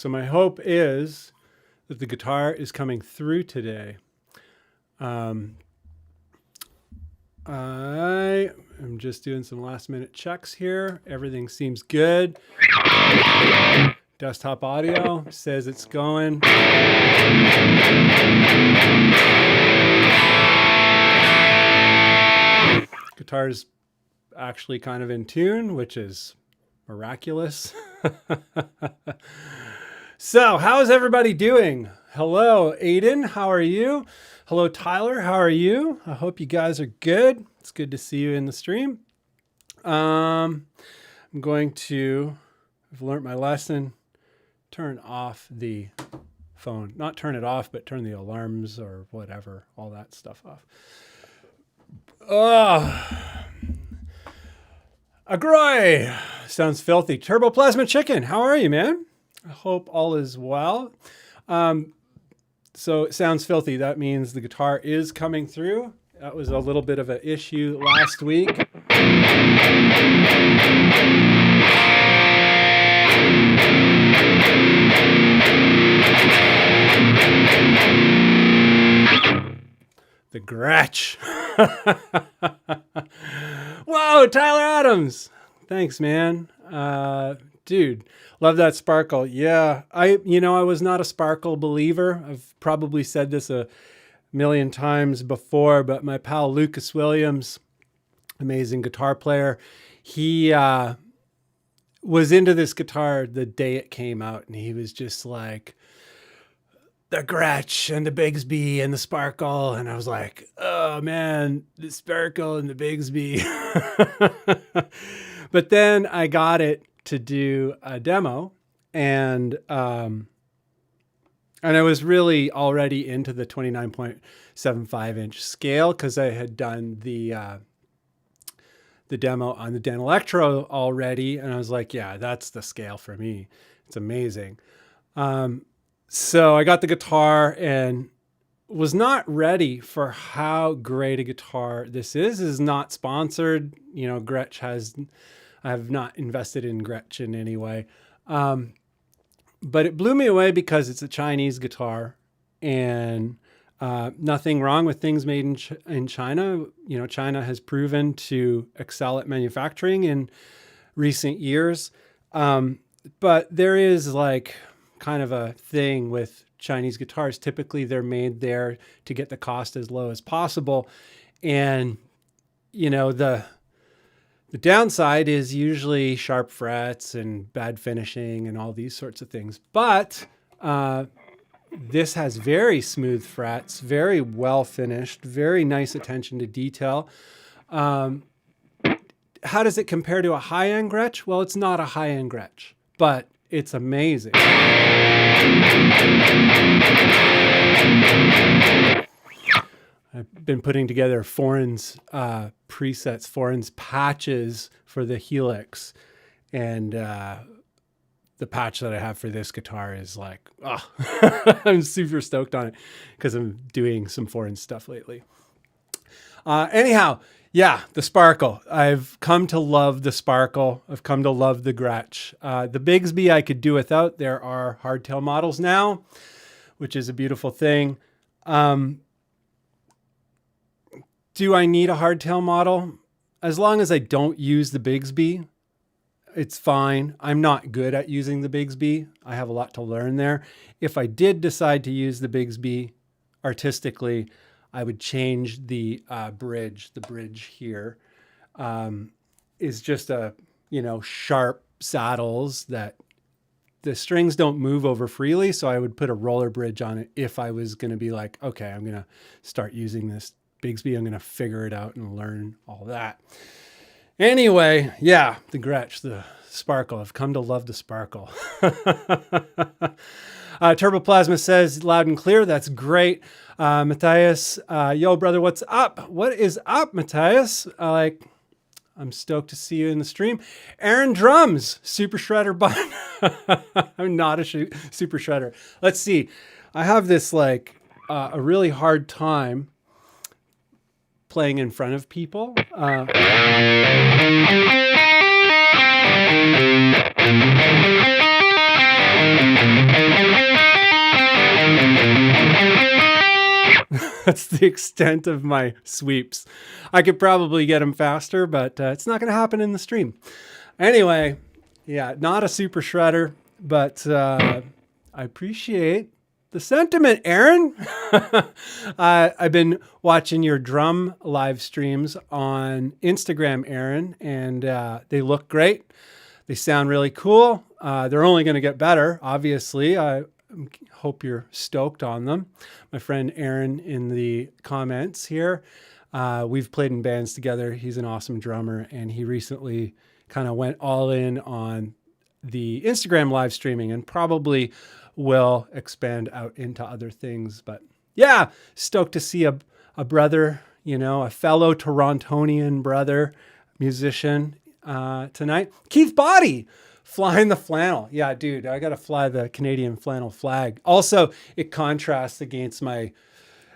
So my hope is that the guitar is coming through today. I am just doing some last minute checks here. Everything seems good. Desktop audio says it's going. Guitar's actually kind of in tune, which is miraculous. So, how's everybody doing? Hello, Aiden. How are you? Hello, Tyler. How are you? I hope you guys are good. It's good to see you in the stream. I'm going to, I've learned my lesson, turn off the phone. Not turn it off, but turn the alarms or whatever, all that stuff off. Agroy! Sounds filthy. Turbo Plasma Chicken, how are you, man? I hope all is well. So it sounds filthy. That means the guitar is coming through. That was a little bit of an issue last week. The Gretsch. Whoa, Tyler Adams. Thanks, man. Dude, love that sparkle. Yeah, I was not a sparkle believer. I've probably said this a million times before, but my pal Lucas Williams, amazing guitar player, he was into this guitar the day it came out, and he was just like, the Gretsch and the Bigsby and the sparkle. And I was like, oh man, the sparkle and the Bigsby. But then I got it to do a demo, and I was really already into the 29.75 inch scale because I had done the demo on the Dan Electro already. And I was like, yeah, that's the scale for me. It's amazing. So I got the guitar and was not ready for how great a guitar this is. This is not sponsored. You know, I have not invested in Gretsch in any way. But it blew me away because it's a Chinese guitar, and nothing wrong with things made in China. You know, China has proven to excel at manufacturing in recent years. But there is like kind of a thing with Chinese guitars. Typically they're made there to get the cost as low as possible. And, you know, the downside is usually sharp frets and bad finishing and all these sorts of things. But this has very smooth frets, very well finished, very nice attention to detail. How does it compare to a high-end Gretsch? Well, it's not a high-end Gretsch, but it's amazing. I've been putting together Foreign's presets, Foreign's patches for the Helix. And the patch that I have for this guitar is like, I'm super stoked on it because I'm doing some Foreign stuff lately. Anyhow, yeah, the sparkle. I've come to love the sparkle. I've come to love the Gretsch. The Bigsby I could do without. There are hardtail models now, which is a beautiful thing. Do I need a hardtail model? As long as I don't use the Bigsby, it's fine. I'm not good at using the Bigsby. I have a lot to learn there. If I did decide to use the Bigsby artistically, I would change the bridge. The bridge here is just sharp saddles that the strings don't move over freely. So I would put a roller bridge on it if I was going to be like, okay, I'm going to start using this Bigsby. I'm going to figure it out and learn all that. Anyway, yeah, the Gretsch, the sparkle. I've come to love the sparkle. Turbo Plasma says loud and clear. That's great. Matthias, yo, brother, what's up? What is up, Matthias? I'm stoked to see you in the stream. Aaron Drums, Super Shredder Bunn. I'm not a Super Shredder. Let's see. I have this a really hard time playing in front of people. That's the extent of my sweeps. I could probably get them faster, but it's not going to happen in the stream. Anyway, yeah, not a super shredder, but I appreciate the sentiment, Aaron. I've been watching your drum live streams on Instagram, Aaron, and they look great. They sound really cool. They're only going to get better, obviously. I hope you're stoked on them. My friend Aaron in the comments here, we've played in bands together. He's an awesome drummer, and he recently kind of went all in on the Instagram live streaming and probably will expand out into other things. But yeah, stoked to see a brother, a fellow Torontonian brother musician tonight. Keith Body flying the flannel. Yeah, dude, I got to fly the Canadian flannel flag. Also, it contrasts against my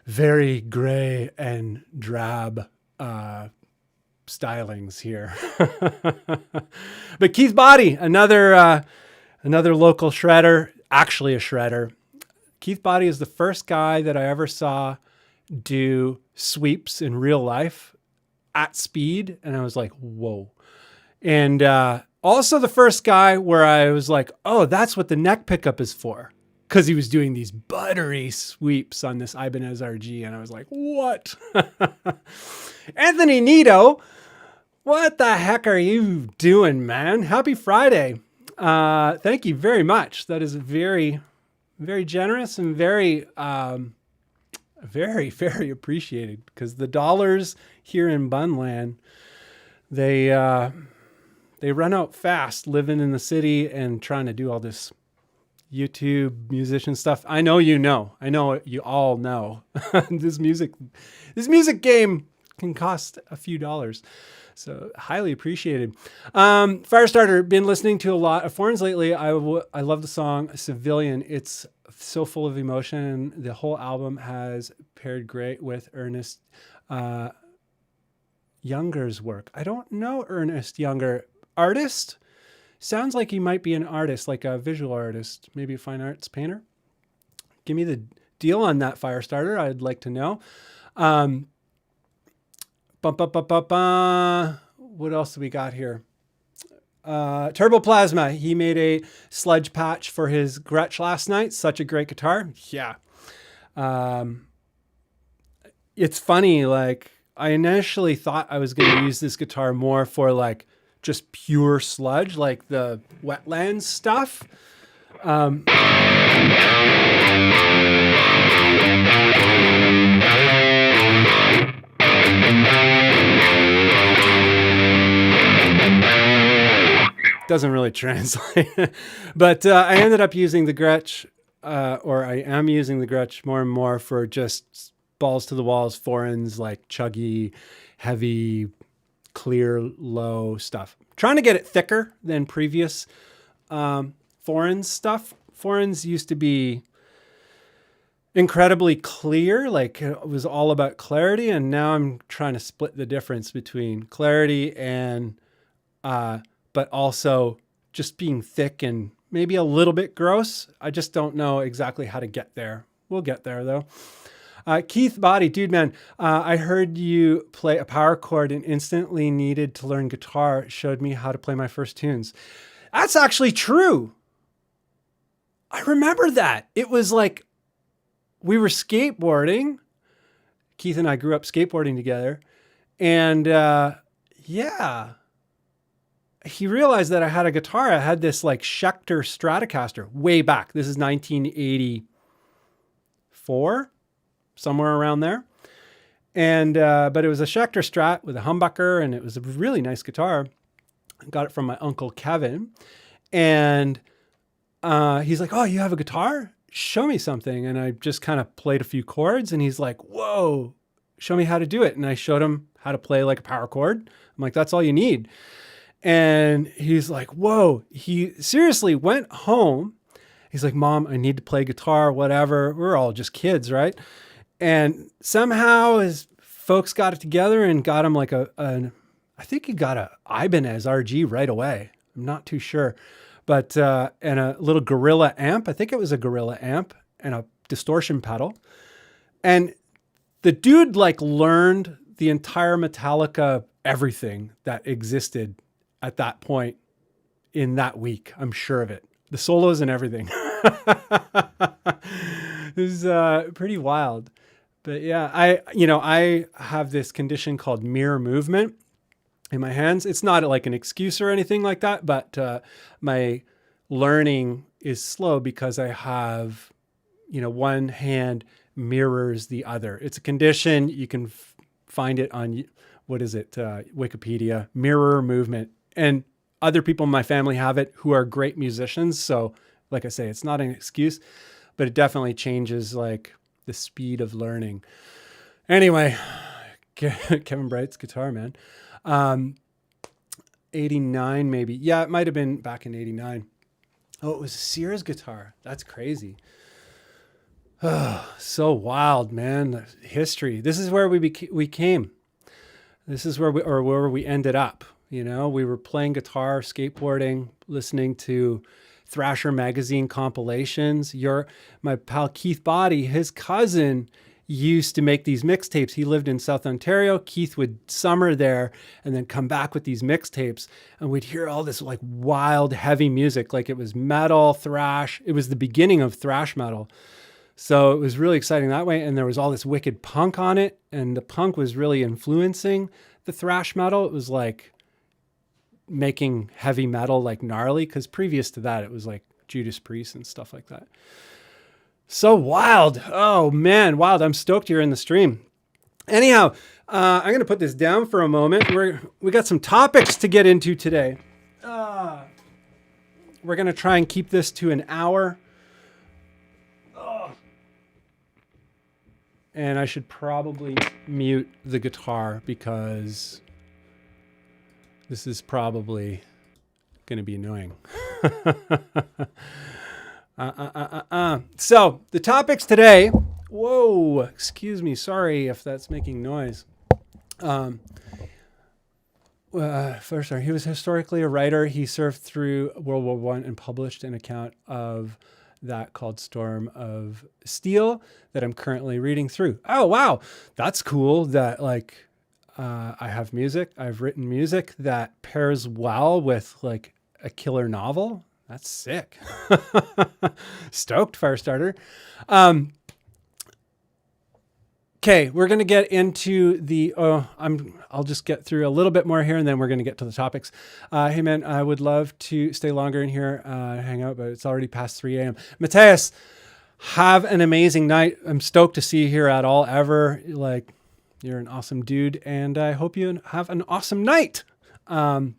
very gray and drab stylings here. But Keith Body, another local shredder, actually a shredder. Keith Body is the first guy that I ever saw do sweeps in real life at speed. And I was like, whoa. And also the first guy where I was like, oh, that's what the neck pickup is for. Because he was doing these buttery sweeps on this Ibanez RG. And I was like, what? Anthony Nito, what the heck are you doing, man? Happy Friday. Thank you very much. That is very, very generous and very, very, very appreciated, because the dollars here in Bunnland, they run out fast living in the city and trying to do all this YouTube musician stuff. I know you all know this music game can cost a few dollars. So highly appreciated. Firestarter, been listening to a lot of foreigns lately. I love the song Civilian. It's so full of emotion. The whole album has paired great with Ernest Younger's work. I don't know Ernest Younger. Artist? Sounds like he might be an artist, like a visual artist, maybe a fine arts painter. Give me the deal on that, Firestarter. I'd like to know. What else do we got here? Turboplasma. He made a sludge patch for his Gretsch last night. Such a great guitar. Yeah. It's funny. Like, I initially thought I was going to use this guitar more for like just pure sludge, like the Wetlands stuff. Doesn't really translate. But I ended up using the Gretsch, or I am using the Gretsch more and more for just balls to the walls, foreigns, like chuggy, heavy, clear, low stuff. Trying to get it thicker than previous foreigns stuff. Foreigns used to be incredibly clear, like it was all about clarity, and now I'm trying to split the difference between clarity and but also just being thick and maybe a little bit gross. I just don't know exactly how to get there. We'll get there though. Keith Body, dude, man, I heard you play a power chord and instantly needed to learn guitar. Showed me how to play my first tunes. That's actually true. I remember that. It was like we were skateboarding. Keith and I grew up skateboarding together. And yeah, he realized that I had a guitar. I had this like Schecter Stratocaster way back. This is 1984, somewhere around there. And, but it was a Schecter Strat with a humbucker, and it was a really nice guitar. I got it from my uncle Kevin. And he's like, oh, you have a guitar? Show me something. And I just kind of played a few chords, and he's like, whoa, show me how to do it. And I showed him how to play like a power chord. I'm like, that's all you need. And he's like, whoa, he seriously went home. He's like, Mom, I need to play guitar, whatever. We're all just kids, right? And somehow his folks got it together and got him like I think he got a Ibanez RG right away. I'm not too sure. But, and a little Gorilla amp. I think it was a Gorilla amp and a distortion pedal. And the dude like learned the entire Metallica everything that existed at that point in that week. I'm sure of it. The solos and everything. It was pretty wild. But yeah, I have this condition called mirror movement in my hands. It's not like an excuse or anything like that, but my learning is slow because I have, one hand mirrors the other. It's a condition. You can find it on, Wikipedia, mirror movement. And other people in my family have it who are great musicians. So like I say, it's not an excuse, but it definitely changes like the speed of learning. Anyway, Kevin Bright's guitar, man. 89 maybe. Yeah, it might have been back in 89. Oh, it was Sears guitar. That's crazy. Oh, so wild, man. History. This is where we came. This is where we ended up. We were playing guitar, skateboarding, listening to Thrasher magazine compilations. My pal Keith Body, his cousin, used to make these mixtapes. He lived in South Ontario. Keith would summer there and then come back with these mixtapes, and we'd hear all this like wild, heavy music. Like it was metal, thrash. It was the beginning of thrash metal. So it was really exciting that way. And there was all this wicked punk on it. And the punk was really influencing the thrash metal. It was like making heavy metal like gnarly, because previous to that, it was like Judas Priest and stuff like that. So wild. Oh man, wild. I'm stoked you're in the stream. Anyhow, I'm going to put this down for a moment. We got some topics to get into today. We're going to try and keep this to an hour. And I should probably mute the guitar because this is probably going to be annoying. So the topics today. Whoa, excuse me. Sorry if that's making noise. First, he was historically a writer. He served through World War I and published an account of that called Storm of Steel that I'm currently reading through. Oh, wow. That's cool that I have music. I've written music that pairs well with like a killer novel. That's sick. Stoked, Firestarter. Okay, we're going to get into I'll just get through a little bit more here and then we're going to get to the topics. Hey man, I would love to stay longer in here, hang out, but it's already past 3 a.m. Mateus, have an amazing night. I'm stoked to see you here at all ever. Like, you're an awesome dude and I hope you have an awesome night. A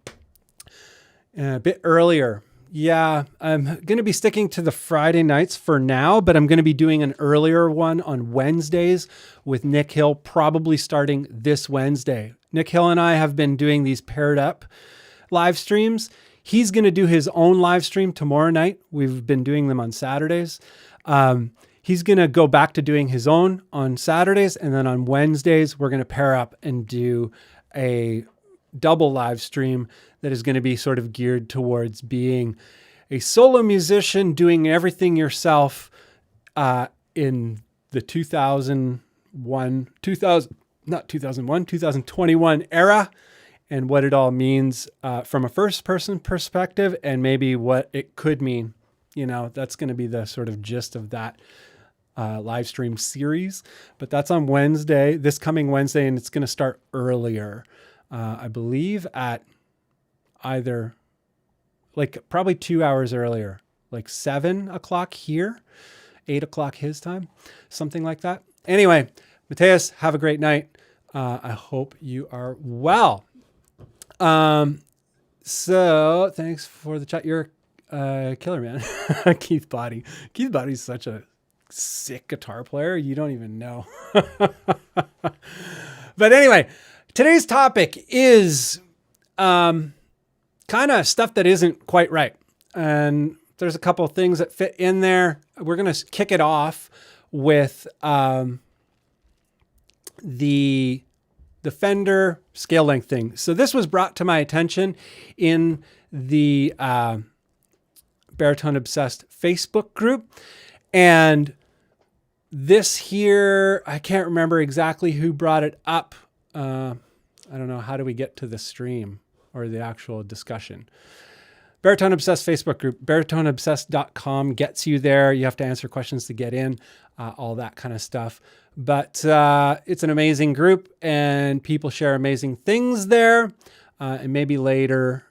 bit earlier. Yeah, I'm going to be sticking to the Friday nights for now, but I'm going to be doing an earlier one on Wednesdays with Nick Hill, probably starting this Wednesday. Nick Hill and I have been doing these paired up live streams. He's going to do his own live stream tomorrow night. We've been doing them on Saturdays. He's going to go back to doing his own on Saturdays. And then on Wednesdays, we're going to pair up and do a double live stream that is going to be sort of geared towards being a solo musician, doing everything yourself in the 2021 era, and what it all means from a first person perspective and maybe what it could mean. That's going to be the sort of gist of that live stream series. But that's on Wednesday, this coming Wednesday, and it's going to start earlier. I believe at either probably 2 hours earlier, like 7 o'clock here, 8 o'clock his time, something like that. Anyway, Mateus, have a great night. I hope you are well. So thanks for the chat. You're a killer, man. Keith Body. Keith Body's such a sick guitar player. You don't even know. But anyway, today's topic is kind of stuff that isn't quite right. And there's a couple of things that fit in there. We're going to kick it off with the Fender scale length thing. So this was brought to my attention in the Baritone Obsessed Facebook group. And This here, I can't remember exactly who brought it up. I don't know. How do we get to the stream or the actual discussion? Baritone Obsessed Facebook group, baritoneobsessed.com gets you there. You have to answer questions to get in, all that kind of stuff. But it's an amazing group and people share amazing things there. And maybe later,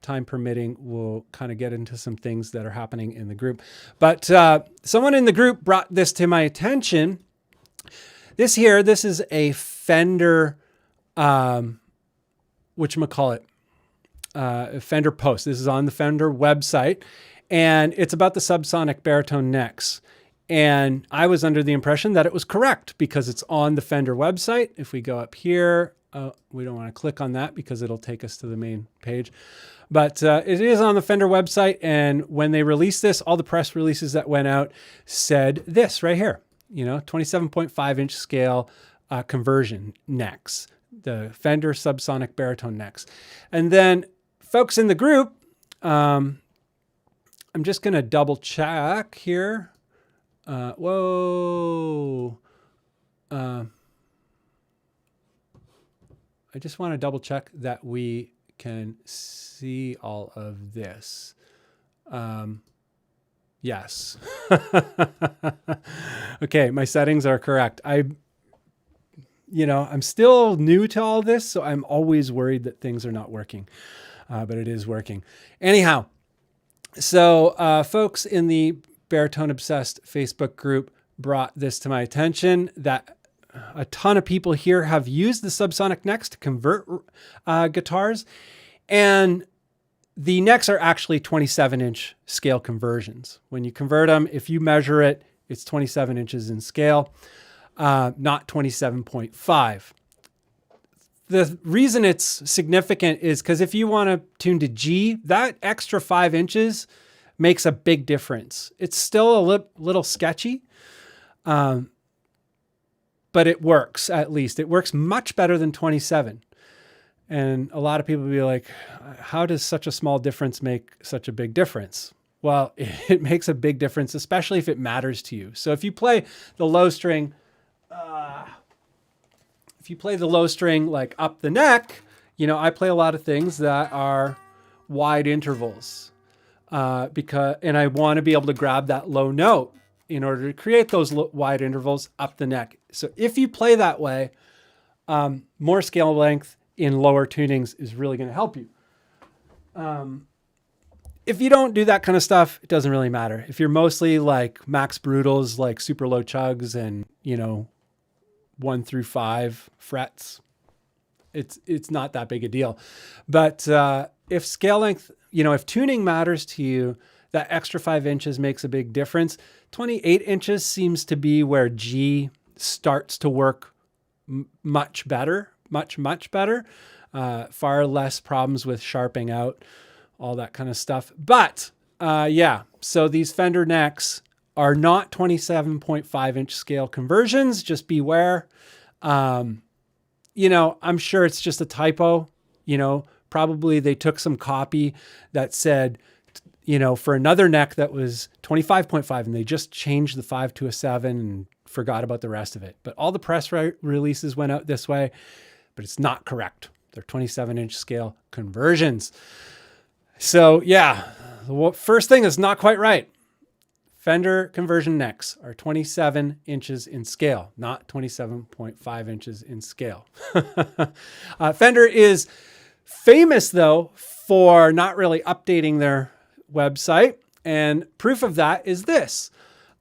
time permitting, we'll kind of get into some things that are happening in the group. But someone in the group brought this to my attention. This is a Fender, whatchamacallit, Fender post. This is on the Fender website, and it's about the subsonic baritone necks. And I was under the impression that it was correct because it's on the Fender website. If we go up here, we don't want to click on that because it'll take us to the main page. But it is on the Fender website. And when they released this, all the press releases that went out said this right here, 27.5 inch scale conversion necks, the Fender subsonic baritone necks. And then folks in the group, I'm just going to double check here. I just want to double check that we can see all of this. Yes. Okay, my settings are correct. I'm still new to all this, so I'm always worried that things are not working, but it is working. Anyhow, so folks in the Baritone Obsessed Facebook group brought this to my attention that a ton of people here have used the subsonic necks to convert guitars, and the necks are actually 27-inch scale conversions. When you convert them, if you measure it, it's 27 inches in scale, not 27.5. The reason it's significant is because if you want to tune to G, that extra 5 inches makes a big difference. It's still a little sketchy, but it works at least. It works much better than 27. And a lot of people will be like, how does such a small difference make such a big difference? Well, it makes a big difference, especially if it matters to you. So if you play the low string, like up the neck, I play a lot of things that are wide intervals. And I want to be able to grab that low note in order to create those wide intervals up the neck. So if you play that way, more scale length in lower tunings is really going to help you. If you don't do that kind of stuff, it doesn't really matter. If you're mostly like max brutals, like super low chugs and, 1 through 5 frets, it's not that big a deal. But if scale length, if tuning matters to you, that extra 5 inches makes a big difference. 28 inches seems to be where G starts to work much better, much better. Far less problems with sharping out, all that kind of stuff. But so these Fender necks are not 27.5 inch scale conversions. Just beware. I'm sure it's just a typo. Probably they took some copy that said, for another neck that was 25.5 and they just changed the 5 to a 7 and forgot about the rest of it. But all the press releases went out this way, but it's not correct. They're 27-inch scale conversions. So the first thing is not quite right. Fender conversion necks are 27 inches in scale, not 27.5 inches in scale. Fender is famous, though, for not really updating their website. And proof of that is this.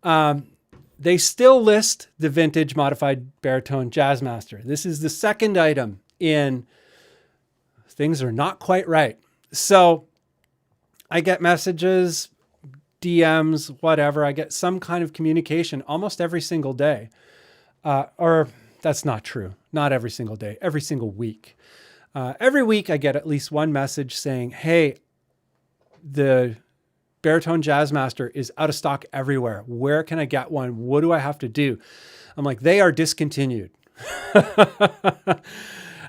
They still list the vintage modified baritone Jazzmaster. This is the second item in things are not quite right. So I get messages, DMs, whatever. I get some kind of communication almost every single day. Or that's not true. Not every single day, every single week. Every week I get at least one message saying, hey, the Baritone Jazzmaster is out of stock everywhere. Where can I get one? What do I have to do? I'm like, they are discontinued. And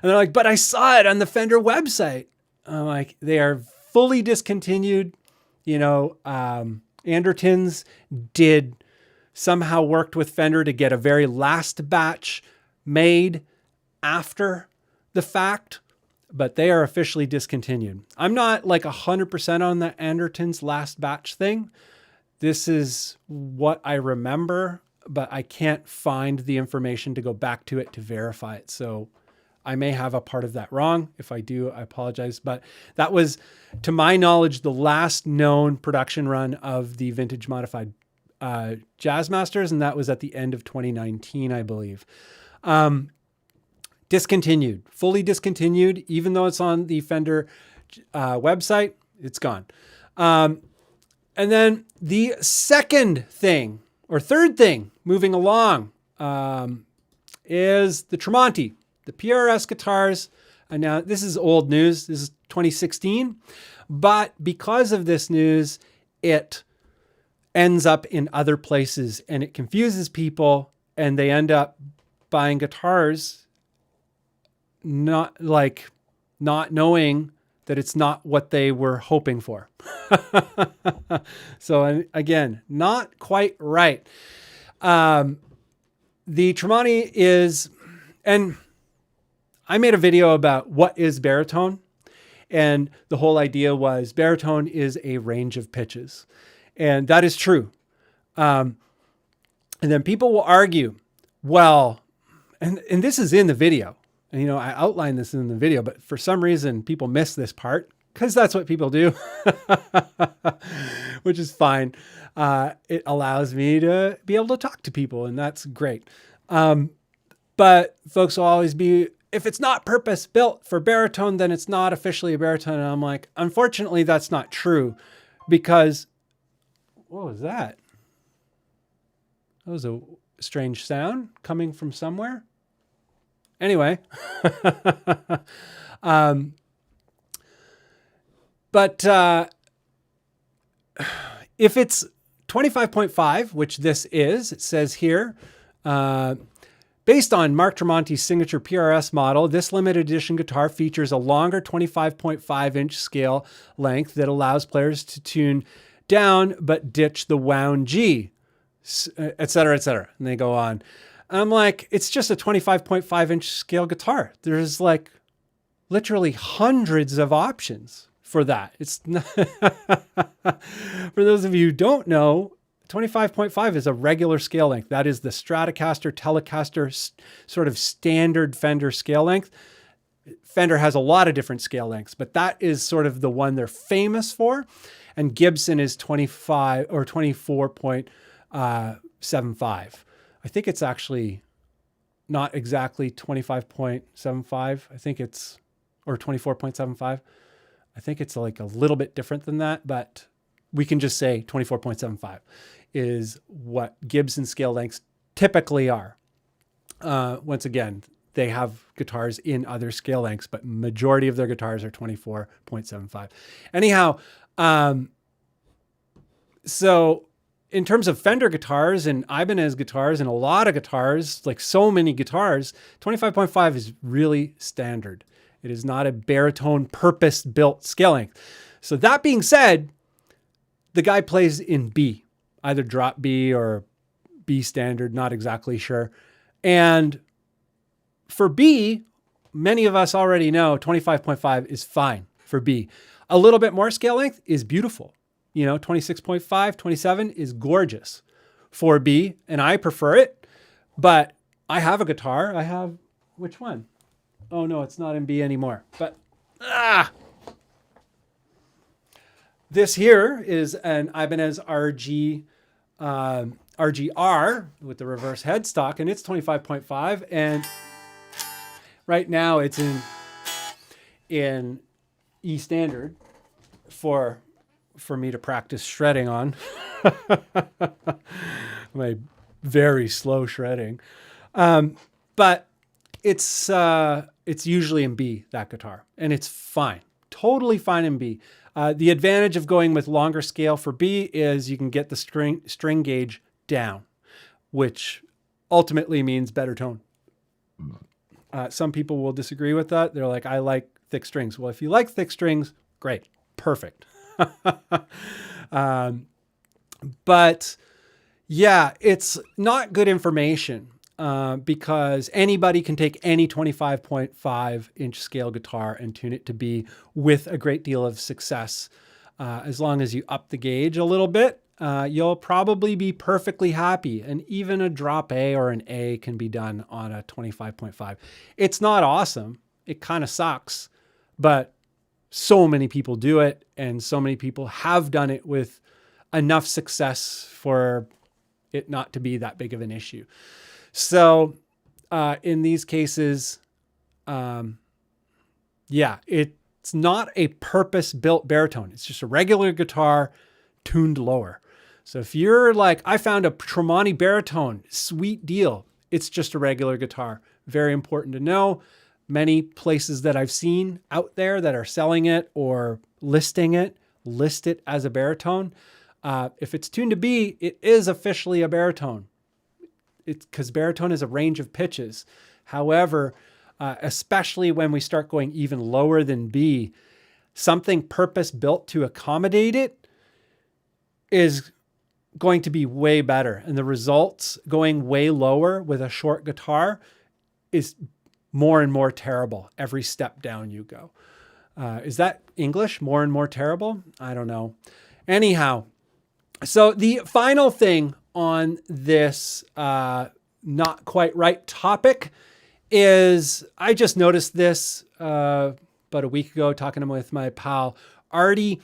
they're like, but I saw it on the Fender website. I'm like, they are fully discontinued. Andertons did somehow worked with Fender to get a very last batch made after the fact, but they are officially discontinued. I'm not like 100% on the Anderton's last batch thing. This is what I remember, but I can't find the information to go back to it to verify it. So I may have a part of that wrong. If I do, I apologize. But that was, to my knowledge, the last known production run of the vintage modified Jazzmasters, and that was at the end of 2019, I believe. Discontinued, fully discontinued, even though it's on the Fender website, it's gone. And then the second thing, or third thing, moving along, is the Tremonti. The PRS guitars, and now this is old news, this is 2016, but because of this news, it ends up in other places and it confuses people and they end up buying guitars not knowing that it's not what they were hoping for. So again, not quite right. The Tremonti is, and I made a video about what is baritone, and the whole idea was baritone is a range of pitches, and that is true. And then people will argue, well, and this is in the video, and I outlined this in the video, but for some reason people miss this part because that's what people do, which is fine. It allows me to be able to talk to people, and that's great. But folks will always be, if it's not purpose built for baritone, then it's not officially a baritone. And I'm like, unfortunately, that's not true, because what was that? That was a strange sound coming from somewhere. Anyway, but if it's 25.5, which this is, it says here, based on Mark Tremonti's signature PRS model, this limited edition guitar features a longer 25.5-inch scale length that allows players to tune down but ditch the wound G, et cetera, et cetera. And they go on. I'm like, it's just a 25.5-inch scale guitar. There's like literally hundreds of options for that. It's not for those of you who don't know, 25.5 is a regular scale length. That is the Stratocaster, Telecaster sort of standard Fender scale length. Fender has a lot of different scale lengths, but that is sort of the one they're famous for. And Gibson is 25 or 24.75. I think it's actually not exactly 25.75. I think it's, or 24.75. I think it's like a little bit different than that, but we can just say 24.75 is what Gibson scale lengths typically are. Once again, they have guitars in other scale lengths, but majority of their guitars are 24.75. Anyhow, so in terms of Fender guitars and Ibanez guitars and a lot of guitars, like so many guitars, 25.5 is really standard. It is not a baritone purpose-built scale length. So that being said, the guy plays in B, either drop B or B standard, not exactly sure. And for B, many of us already know 25.5 is fine for B. A little bit more scale length is beautiful. 26.5, 27 is gorgeous for B, and I prefer it. But I have a guitar. I have, which one? Oh no, it's not in B anymore. But this here is an Ibanez RGR with the reverse headstock, and it's 25.5. And right now it's in E standard for me to practice shredding on. My very slow shredding. But it's usually in B, that guitar, and it's fine. Totally fine in B. The advantage of going with longer scale for B is you can get the string gauge down, which ultimately means better tone. Some people will disagree with that. They're like, I like thick strings. Well, if you like thick strings, great, perfect. But Yeah, it's not good information because anybody can take any 25.5-inch scale guitar and tune it to B with a great deal of success. As long as you up the gauge a little bit, you'll probably be perfectly happy. And even a drop A or an A can be done on a 25.5. It's not awesome. It kind of sucks, but so many people do it, and so many people have done it with enough success for it not to be that big of an issue. So in these cases, yeah, it's not a purpose-built baritone. It's just a regular guitar tuned lower. So if you're like, I found a Tremonti baritone, sweet deal. It's just a regular guitar. Very important to know. Many places that I've seen out there that are selling it or listing it, list it as a baritone. If it's tuned to B, it is officially a baritone. It's because baritone is a range of pitches. However, especially when we start going even lower than B, something purpose-built to accommodate it is going to be way better. And the results going way lower with a short guitar is more and more terrible every step down you go. Is that English? More and more terrible? I don't know. Anyhow, so the final thing on this not quite right topic is I just noticed this about a week ago talking with my pal Artie.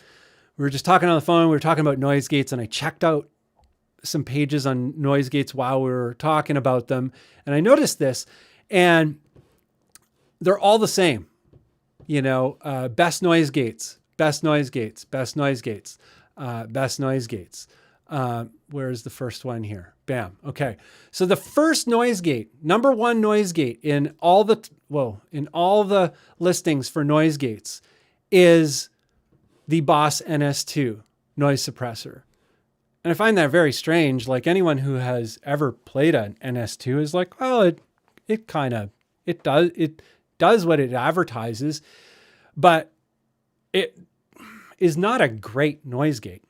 We were just talking on the phone. We were talking about noise gates, and I checked out some pages on noise gates while we were talking about them. And I noticed this, and they're all the same. You know, best noise gates, best noise gates, best noise gates, best noise gates. Where's the first one here? Bam. Okay. So the first noise gate, number one noise gate in all the listings for noise gates is the Boss NS2 noise suppressor. And I find that very strange. Like anyone who has ever played an NS2 is like, well, it does what it advertises, but it is not a great noise gate.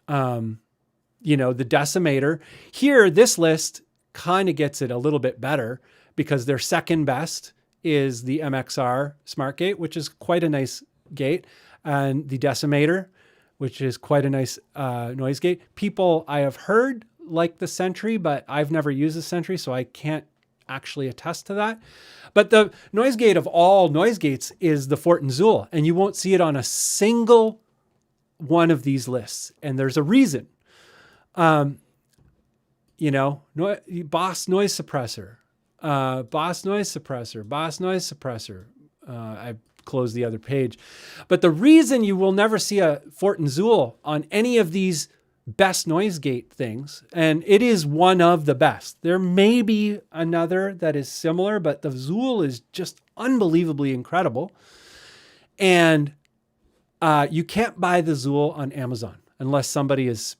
You know, the decimator here, this list kind of gets it a little bit better because their second best is the MXR Smart Gate, which is quite a nice gate, and the decimator, which is quite a nice noise gate. People I have heard like the Sentry, but I've never used the Sentry, so I can't actually attest to that. But the noise gate of all noise gates is the Fortin Zool, and you won't see it on a single one of these lists. And there's a reason. You know, Boss noise suppressor, Boss noise suppressor, Boss noise suppressor. I closed the other page. But the reason you will never see a Fortin Zool on any of these best noise gate things, and it is one of the best. There may be another that is similar, but the Zool is just unbelievably incredible. And you can't buy the Zool on Amazon unless somebody is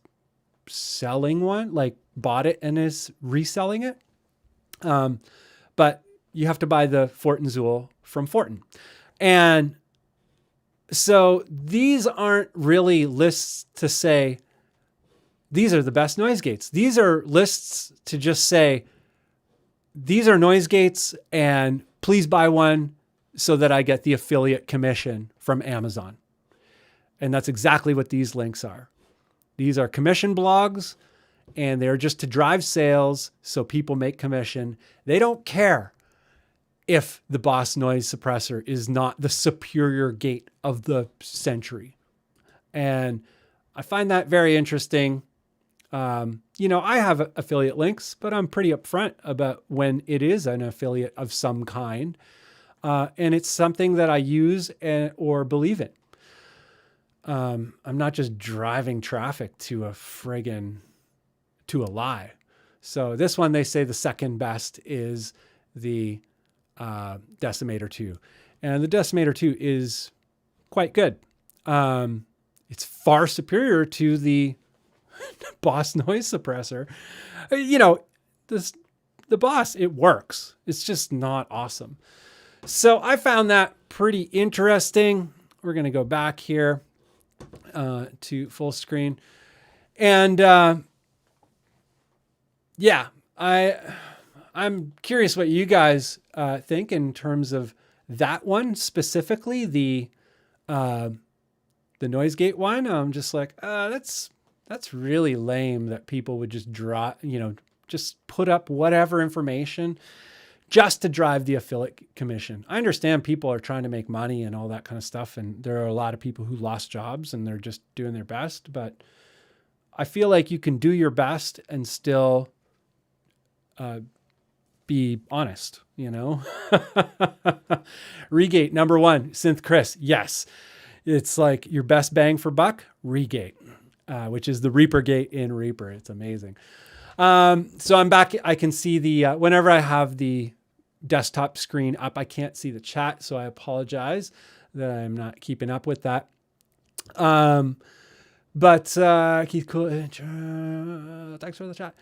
selling one, like bought it and is reselling it. But you have to buy the Fortin Zool from Fortin. And so these aren't really lists to say, these are the best noise gates. These are lists to just say, these are noise gates and please buy one so that I get the affiliate commission from Amazon. And that's exactly what these links are. These are commission blogs, and they're just to drive sales so people make commission. They don't care if the Boss noise suppressor is not the superior gate of the century. And I find that very interesting. You know, I have affiliate links, but I'm pretty upfront about when it is an affiliate of some kind. And it's something that I use or believe in. I'm not just driving traffic to a lie. So this one, they say the second best is the Decimator 2. And the Decimator 2 is quite good. It's far superior to the Boss noise suppressor. You know, the Boss, it works. It's just not awesome. So I found that pretty interesting. We're going to go back here to full screen. And yeah, I'm curious what you guys think in terms of that one specifically, the noise gate one. I'm just like, that's really lame that people would just just put up whatever information just to drive the affiliate commission. I understand people are trying to make money and all that kind of stuff, and there are a lot of people who lost jobs and they're just doing their best, but I feel like you can do your best and still be honest, you know? Regate, number one, Synth Chris. Yes. It's like your best bang for buck, Regate, which is the Reaper gate in Reaper. It's amazing. So I'm back. I can see whenever I have the desktop screen up, I can't see the chat. So I apologize that I'm not keeping up with that. But Keith, cool. Thanks for the chat.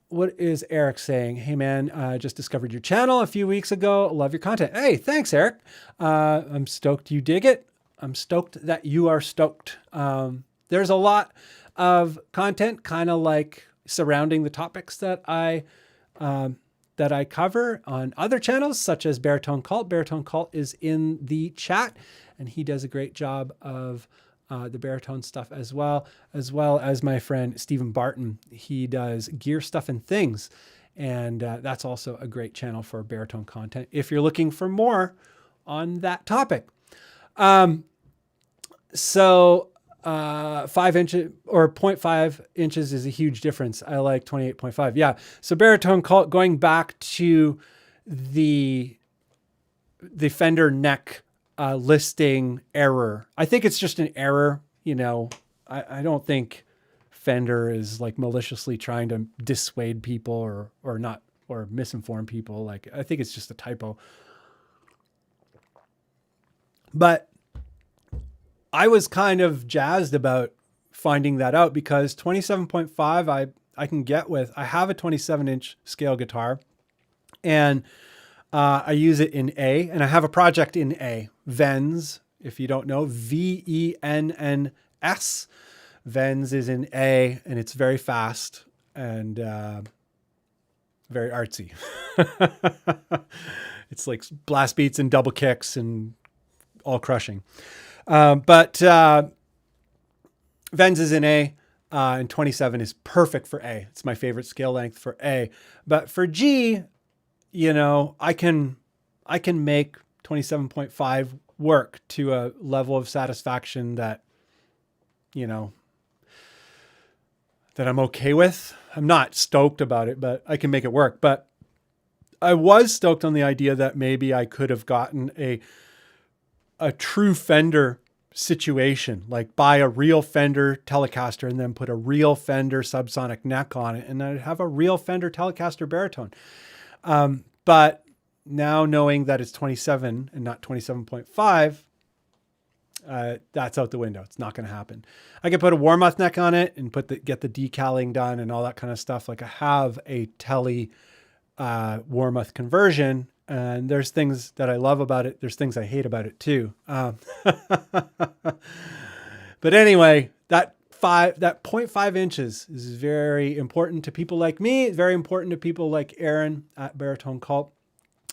What is Eric saying? Hey man, just discovered your channel a few weeks ago. Love your content. Hey, thanks, Eric. I'm stoked you dig it. I'm stoked that you are stoked. There's a lot of content kind of like surrounding the topics that I cover on other channels, such as Baritone Cult. Baritone Cult is in the chat, and he does a great job of the baritone stuff as well as my friend Stephen Barton. He does gear stuff and things, and that's also a great channel for baritone content if you're looking for more on that topic. So 5 inches or 0.5 inches is a huge difference. I like 28.5. Yeah. So Baritone Cult, going back to the Fender neck listing error. I think it's just an error. You know, I don't think Fender is like maliciously trying to dissuade people or not, or misinform people. Like, I think it's just a typo. But I was kind of jazzed about finding that out because 27.5 I can get with. I have a 27-inch scale guitar, and I use it in A, and I have a project in A. Vens, if you don't know, Venns. Vens is in A, and it's very fast and very artsy. It's like blast beats and double kicks and all crushing. But Vens is in A, and 27 is perfect for A. It's my favorite scale length for A. But for G, you know, I can make 27.5 work to a level of satisfaction that, you know, that I'm okay with. I'm not stoked about it, but I can make it work. But I was stoked on the idea that maybe I could have gotten a true Fender situation, like buy a real Fender Telecaster and then put a real Fender subsonic neck on it, and I'd have a real Fender Telecaster baritone. But now knowing that it's 27 and not 27.5, that's out the window. It's not going to happen. I could put a Warmoth neck on it and get the decaling done and all that kind of stuff. Like, I have a Tele Warmoth conversion, and there's things that I love about it. There's things I hate about it too. But anyway, that 0.5 inches is very important to people like me. It's very important to people like Aaron at Baritone Cult.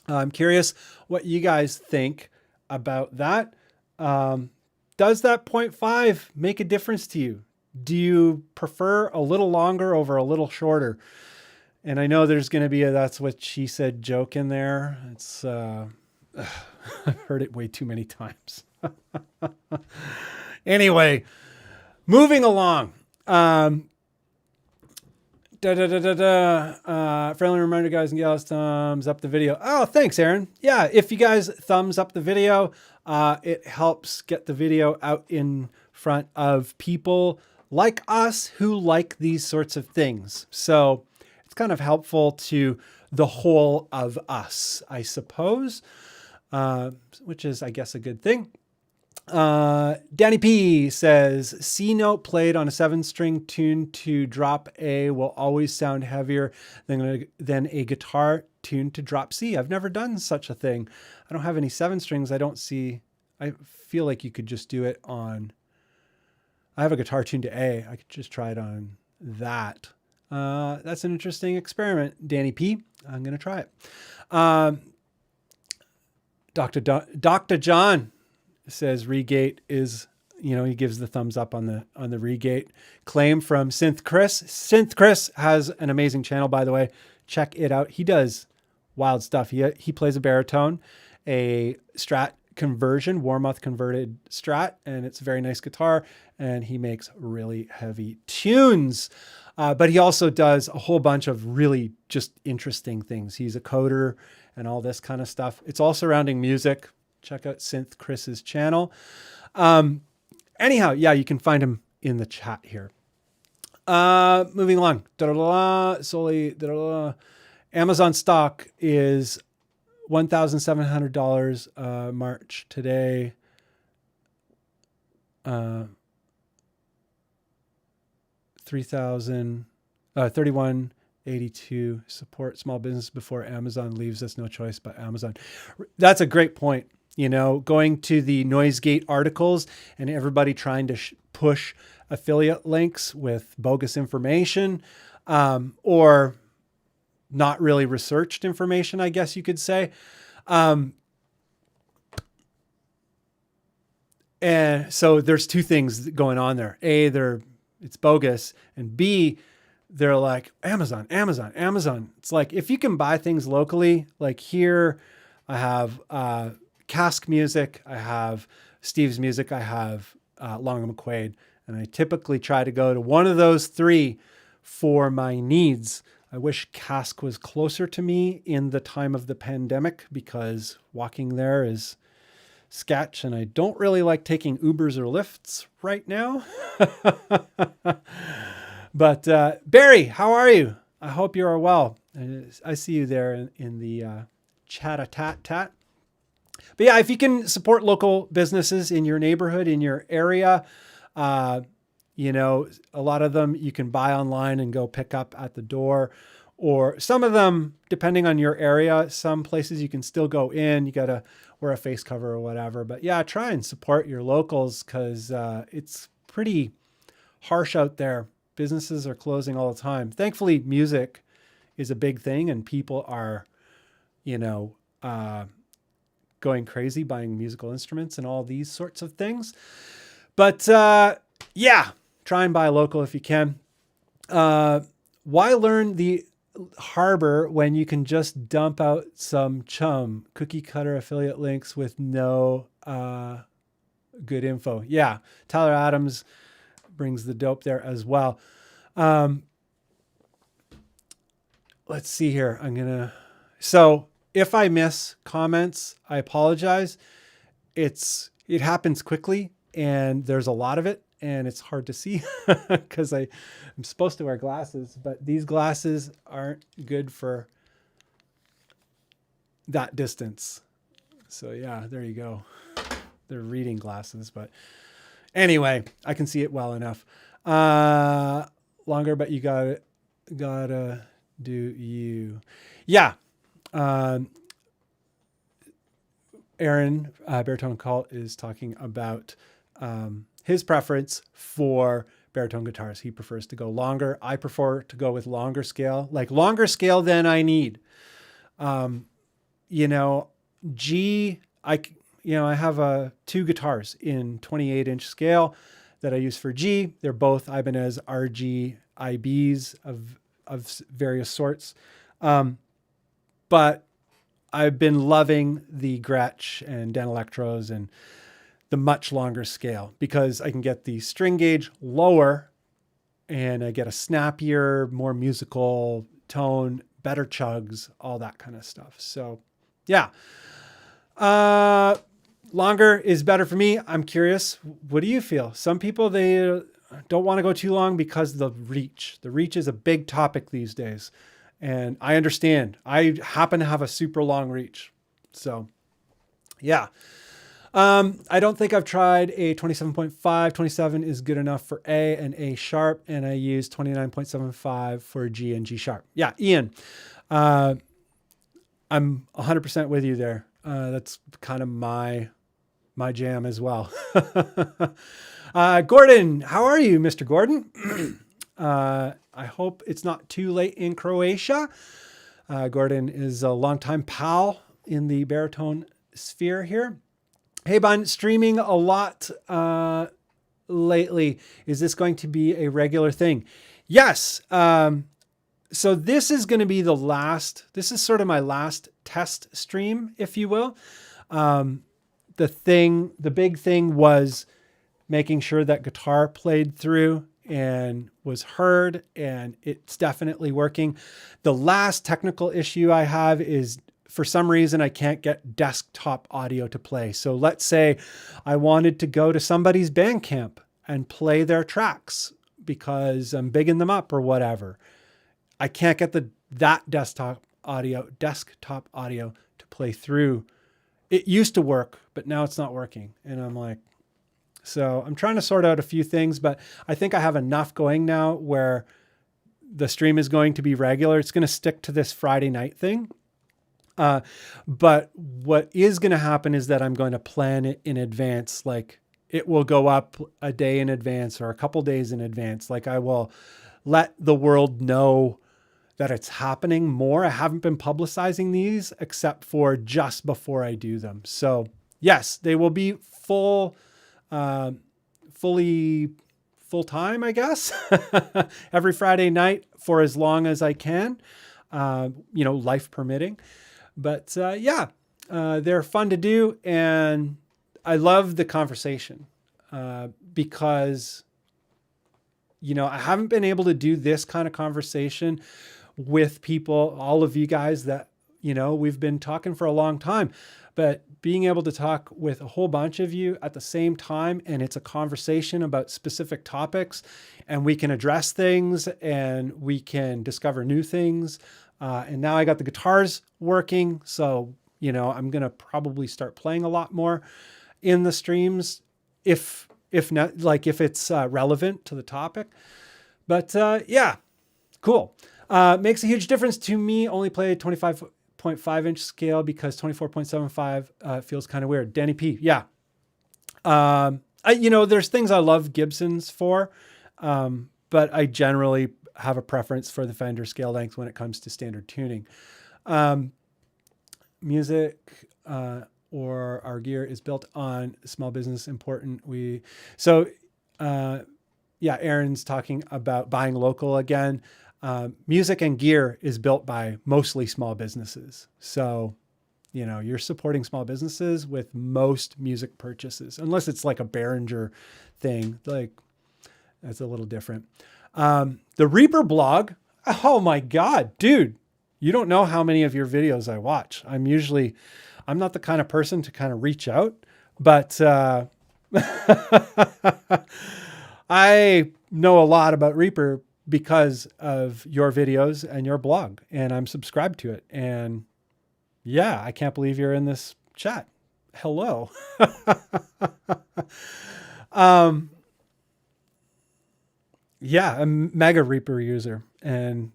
I'm curious what you guys think about that. Does that 0.5 make a difference to you? Do you prefer a little longer over a little shorter? And I know there's going to be a "that's what she said" joke in there. It's I've heard it way too many times. Anyway, moving along. Friendly reminder, guys and gals, thumbs up the video. Oh, thanks, Aaron. Yeah, if you guys thumbs up the video, it helps get the video out in front of people like us who like these sorts of things. So it's kind of helpful to the whole of us, I suppose, which is, I guess, a good thing. Danny P says, C note played on a 7-string tuned to drop A will always sound heavier than a guitar tuned to drop C. I've never done such a thing. I don't have any 7 strings. I feel like you could just do it on, I have a guitar tuned to A. I could just try it on that. That's an interesting experiment, Danny P. I'm going to try it. Dr. John says regate is, he gives the thumbs up on the regate claim from Synth Chris. Synth Chris has an amazing channel, by the way. Check it out. He does wild stuff. He plays a baritone, a Strat conversion, Warmoth converted Strat, and it's a very nice guitar, and he makes really heavy tunes. But he also does a whole bunch of really just interesting things. He's a coder and all this kind of stuff. It's all surrounding music. Check out Synth Chris's channel. Anyhow, yeah, you can find him in the chat here. Moving along. Amazon stock is $1,700 March today. 3182. Support small business before Amazon leaves us no choice but Amazon. That's a great point. Going to the NoiseGate articles and everybody trying to push affiliate links with bogus information, or not really researched information, I guess you could say. And so there's two things going on there. A, it's bogus, and B, they're like, Amazon. It's like, if you can buy things locally, like here, I have Cask Music, I have Steve's Music, I have Long McQuaid, and I typically try to go to one of those three for my needs. I wish Cask was closer to me in the time of the pandemic, because walking there is sketch, and I don't really like taking Ubers or Lyfts right now. But Barry, how are you? I hope you are well. I see you there in the chat-a-tat-tat. But yeah, if you can support local businesses in your neighborhood, in your area, a lot of them you can buy online and go pick up at the door, or some of them, depending on your area, some places you can still go in. You got to wear a face cover or whatever. But yeah, try and support your locals, because it's pretty harsh out there. Businesses are closing all the time. Thankfully, music is a big thing, and people are, going crazy buying musical instruments and all these sorts of things. But yeah, try and buy local if you can. Why learn the harbor when you can just dump out some chum? Cookie cutter affiliate links with no good info. Yeah, Tyler Adams brings the dope there as well. Let's see here. So if I miss comments, I apologize. It happens quickly, and there's a lot of it, and it's hard to see because I'm supposed to wear glasses, but these glasses aren't good for that distance. So yeah, there you go. They're reading glasses, but anyway, I can see it well enough. Longer, but you gotta do you. Yeah. Aaron, Baritone Cult, is talking about his preference for baritone guitars. He prefers to go longer. I prefer to go with longer scale, like longer scale than I need. I have two guitars in 28-inch scale that I use for G. They're both Ibanez RG IBs of various sorts. But I've been loving the Gretsch and Dan Electros and the much longer scale, because I can get the string gauge lower and I get a snappier, more musical tone, better chugs, all that kind of stuff. So yeah. Longer is better for me. I'm curious. What do you feel? Some people, they don't want to go too long because of the reach. The reach is a big topic these days. And I understand. I happen to have a super long reach. So yeah. I don't think I've tried a 27.5. 27 is good enough for A and A sharp. And I use 29.75 for G and G sharp. Yeah, Ian. I'm 100% with you there. That's kind of my jam as well. Gordon, how are you, Mr. Gordon? I I hope it's not too late in Croatia. Gordon is a longtime pal in the baritone sphere here. Hey, Bunn, streaming a lot lately. Is this going to be a regular thing? Yes. So this is going to be this is sort of my last test stream, if you will. The big thing was making sure that guitar played through and was heard, and it's definitely working. The last technical issue I have is, for some reason, I can't get desktop audio to play. So let's say I wanted to go to somebody's Bandcamp and play their tracks because I'm bigging them up or whatever. I can't get that desktop audio to play through. It used to work, but now it's not working. And I'm like, so I'm trying to sort out a few things, but I think I have enough going now where the stream is going to be regular. It's going to stick to this Friday night thing. But what is going to happen is that I'm going to plan it in advance. Like, it will go up a day in advance or a couple days in advance. Like, I will let the world know that it's happening more. I haven't been publicizing these except for just before I do them. So yes, they will be full time, I guess, every Friday night for as long as I can, life permitting. But they're fun to do. And I love the conversation because, I haven't been able to do this kind of conversation with people, all of you guys that, we've been talking for a long time, but being able to talk with a whole bunch of you at the same time, and it's a conversation about specific topics, and we can address things and we can discover new things. And now I got the guitars working. So, I'm going to probably start playing a lot more in the streams if not, like if it's relevant to the topic. But cool. Makes a huge difference to me. Only play 25.5 inch scale because 24.75 feels kind of weird. Danny P. Yeah. There's things I love Gibsons for, but I generally have a preference for the Fender scale length when it comes to standard tuning. Music or our gear is built on small business important. Aaron's talking about buying local again. Music and gear is built by mostly small businesses. So, you're supporting small businesses with most music purchases, unless it's like a Behringer thing. Like, that's a little different. The Reaper blog. Oh my God, dude, you don't know how many of your videos I watch. I'm not the kind of person to kind of reach out, but, I know a lot about Reaper because of your videos and your blog, and I'm subscribed to it. And yeah, I can't believe you're in this chat. Hello. I'm a mega Reaper user, and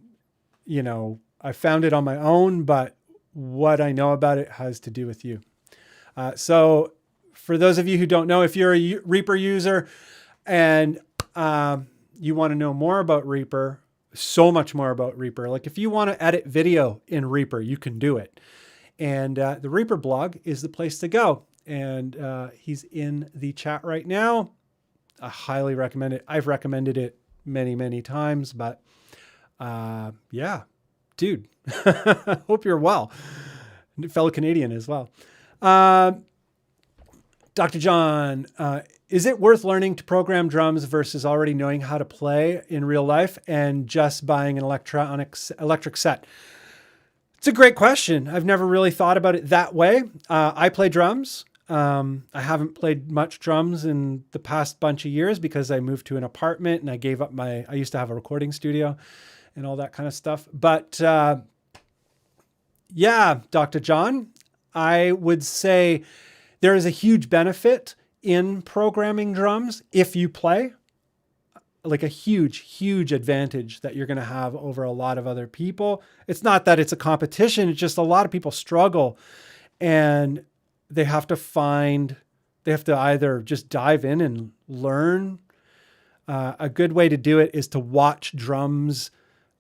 I found it on my own, but what I know about it has to do with you. So for those of you who don't know, if you're a Reaper user and you want to know more about Reaper, so much more about Reaper. Like, if you want to edit video in Reaper, you can do it. And the Reaper blog is the place to go. And he's in the chat right now. I highly recommend it. I've recommended it many, many times, but dude, hope you're well. Fellow Canadian as well. Dr. John, is it worth learning to program drums versus already knowing how to play in real life and just buying an electric set? It's a great question. I've never really thought about it that way. I play drums. I haven't played much drums in the past bunch of years because I moved to an apartment and I gave up I used to have a recording studio and all that kind of stuff. But Dr. John, I would say there is a huge benefit in programming drums if you play. Like, a huge, huge advantage that you're going to have over a lot of other people. It's not that it's a competition. It's just a lot of people struggle and they have to either just dive in and learn A good way to do it is to watch drums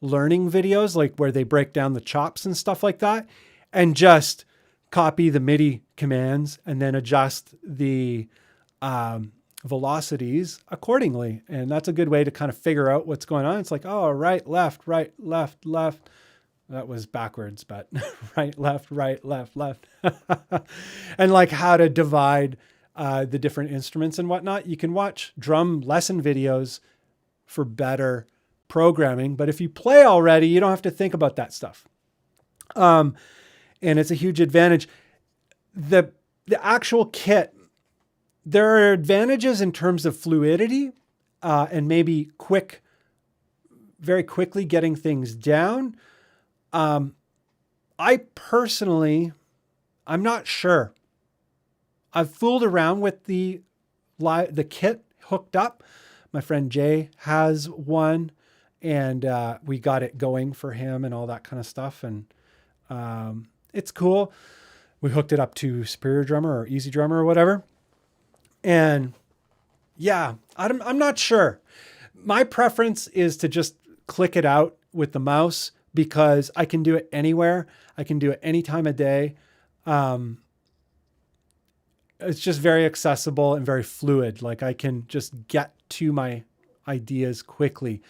learning videos, like where they break down the chops and stuff like that, and just copy the MIDI commands and then adjust the velocities accordingly. And that's a good way to kind of figure out what's going on. It's like, oh, right, left, left. That was backwards, but right, left, left. And like how to divide the different instruments and whatnot. You can watch drum lesson videos for better programming, but if you play already, you don't have to think about that stuff. And it's a huge advantage. The actual kit, there are advantages in terms of fluidity and maybe very quickly getting things down. I personally, I'm not sure. I've fooled around with the kit hooked up. My friend Jay has one, and we got it going for him and all that kind of stuff. And it's cool. We hooked it up to Superior Drummer or Easy Drummer or whatever. And yeah, I'm not sure. My preference is to just click it out with the mouse because I can do it anywhere. I can do it any time of day. It's just very accessible and very fluid. Like I can just get to my ideas quickly.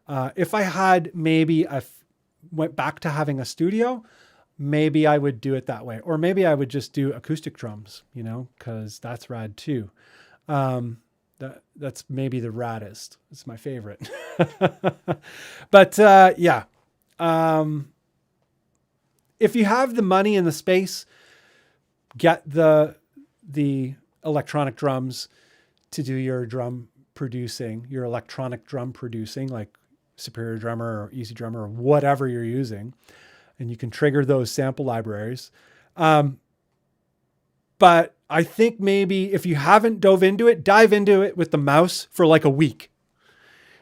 If I had went back to having a studio, maybe I would do it that way. Or maybe I would just do acoustic drums, because that's rad too. That's maybe the raddest. It's my favorite. But yeah. If you have the money and the space, get the electronic drums to do your electronic drum producing, like Superior Drummer or Easy Drummer or whatever you're using. And you can trigger those sample libraries. But I think maybe if you haven't dove into it, dive into it with the mouse for like a week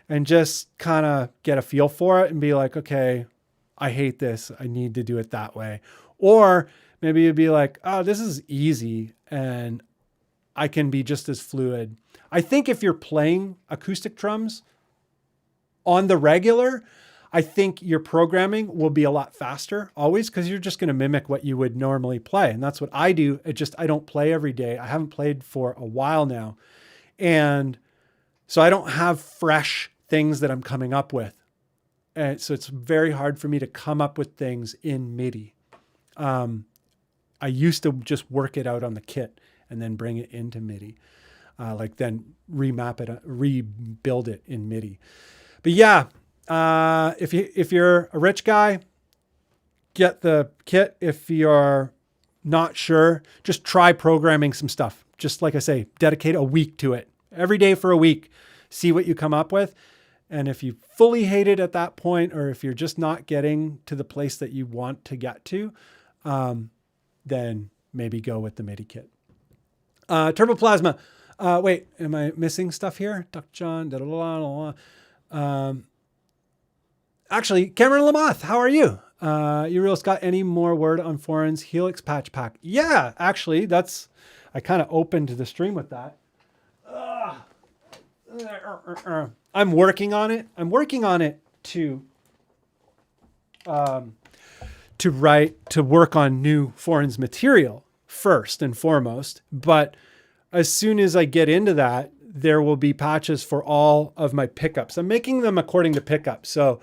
and just kind of get a feel for it and be like, okay, I hate this. I need to do it that way. Or maybe you'd be like, oh, this is easy and I can be just as fluid. I think if you're playing acoustic drums on the regular, I think your programming will be a lot faster always because you're just going to mimic what you would normally play. And that's what I do. I don't play every day. I haven't played for a while now. And so I don't have fresh things that I'm coming up with. And so it's very hard for me to come up with things in MIDI. I used to just work it out on the kit and then bring it into MIDI. Then rebuild it in MIDI. But yeah, if you're a rich guy, get the kit. If you're not sure, just try programming some stuff. Just like I say, dedicate a week to it. Every day for a week. See what you come up with. And if you fully hate it at that point, or if you're just not getting to the place that you want to get to, then maybe go with the MIDI kit. Turboplasma. Wait, am I missing stuff here? Duck John. Actually, Cameron Lamoth, how are you? Uriel's got any more word on Foreign's Helix patch pack? Yeah, actually, I kind of opened the stream with that. I'm working on it. I'm working on it to work on new Foreign's material first and foremost. But as soon as I get into that, there will be patches for all of my pickups. I'm making them according to pickup. So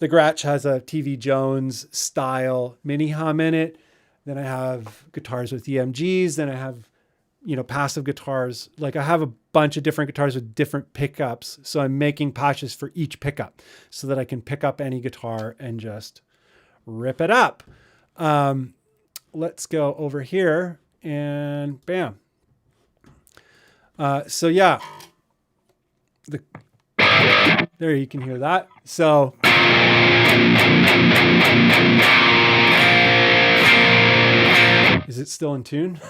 the Gratch has a TV Jones style mini hum in it. Then I have guitars with EMGs. Then I have, passive guitars. Like I have a bunch of different guitars with different pickups. So I'm making patches for each pickup so that I can pick up any guitar and just rip it up. Let's go over here and bam. So yeah, there you can hear that. So is it still in tune?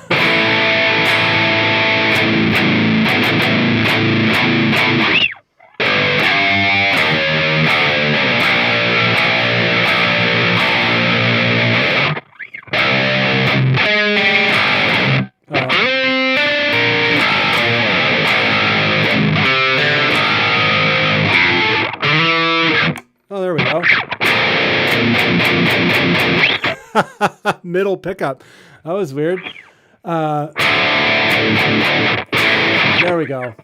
go. Middle pickup. That was weird. There we go.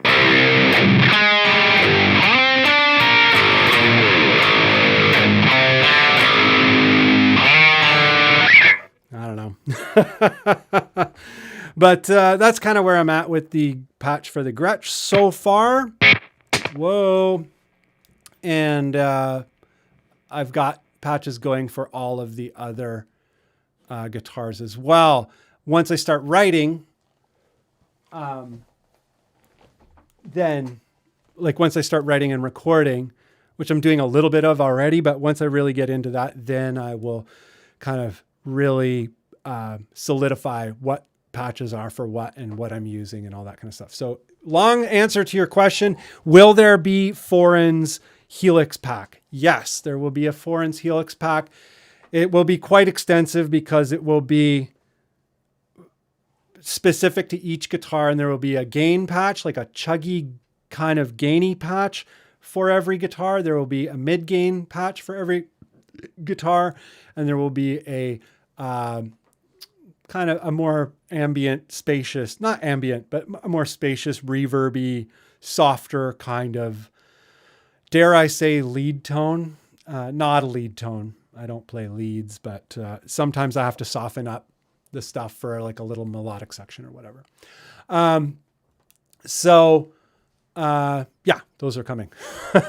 I don't know. But that's kind of where I'm at with the patch for the Gretsch so far. Whoa. And I've got patches going for all of the other guitars as well. Once I start writing, then like once I start writing and recording, which I'm doing a little bit of already, but once I really get into that, then I will kind of really solidify what patches are for what and what I'm using and all that kind of stuff. So long answer to your question. Will there be Foreign's Helix pack? Yes, there will be a Foreign's Helix pack. It will be quite extensive because it will be specific to each guitar, and there will be a gain patch, like a chuggy kind of gainy patch for every guitar. There will be a mid gain patch for every guitar, and there will be a kind of a more ambient, spacious, not ambient, but a more spacious, reverby, softer kind of, dare I say, lead tone. Not a lead tone. I don't play leads, but sometimes I have to soften up the stuff for like a little melodic section or whatever. Yeah, those are coming.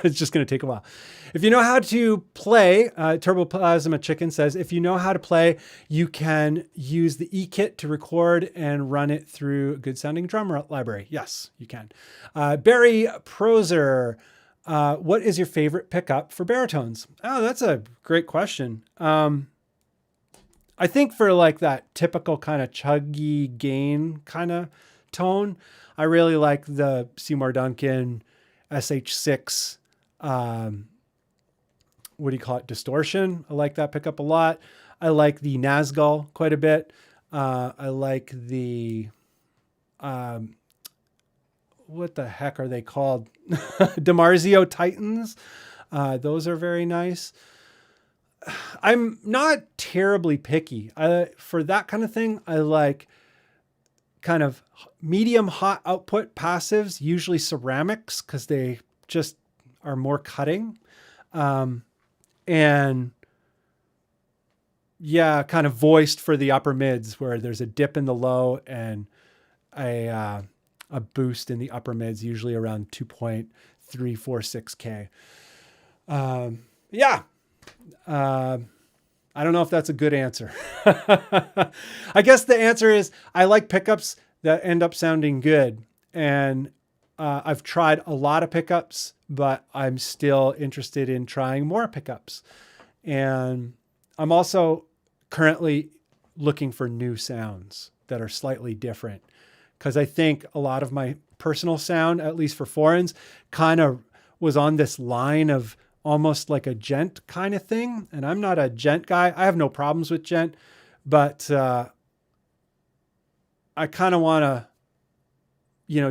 It's just going to take a while. If you know how to play, Turbo Plasma Chicken says, if you know how to play, you can use the E-Kit to record and run it through a good sounding drum library. Yes, you can. Barry Proser, what is your favorite pickup for baritones? Oh, that's a great question. I think for like that typical kind of chuggy gain kind of tone, I really like the Seymour Duncan SH6, what do you call it? Distortion. I like that pickup a lot. I like the Nazgul quite a bit. I like the, what the heck are they called? DiMarzio Titans. Those are very nice. I'm not terribly picky. For that kind of thing, I like kind of medium hot output passives, usually ceramics, because they just are more cutting. And yeah, kind of voiced for the upper mids where there's a dip in the low and a boost in the upper mids, usually around 2.346K. Yeah. I don't know if that's a good answer. I guess the answer is I like pickups that end up sounding good. And I've tried a lot of pickups, but I'm still interested in trying more pickups. And I'm also currently looking for new sounds that are slightly different. Because I think a lot of my personal sound, at least for Foreign's, kind of was on this line of almost like a gent kind of thing. And I'm not a gent guy. I have no problems with gent, but I kind of want to,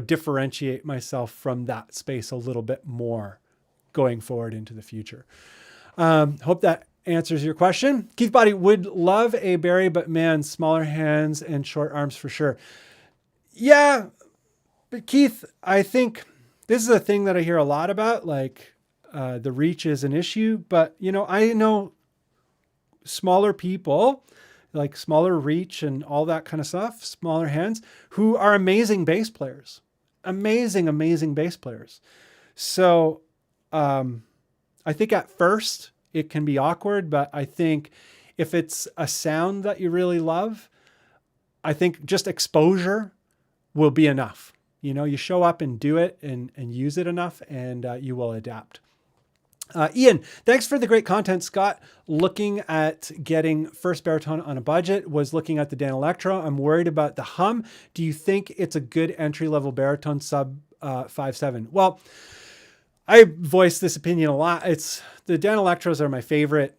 differentiate myself from that space a little bit more going forward into the future. Hope that answers your question. Keith Body would love a Barry, but man, smaller hands and short arms for sure. Yeah, but Keith, I think this is a thing that I hear a lot about, like the reach is an issue, but I know smaller people, like smaller reach and all that kind of stuff, smaller hands, who are amazing bass players, amazing bass players. So I think at first it can be awkward, but I think if it's a sound that you really love, I think just exposure will be enough. You show up and do it and use it enough, and you will adapt. Ian, thanks for the great content. Scott, looking at getting first baritone on a budget, was looking at the Dan Electro. I'm worried about the hum. Do you think it's a good entry-level baritone sub 5.7? Well, I voice this opinion a lot. The Dan Electros are my favorite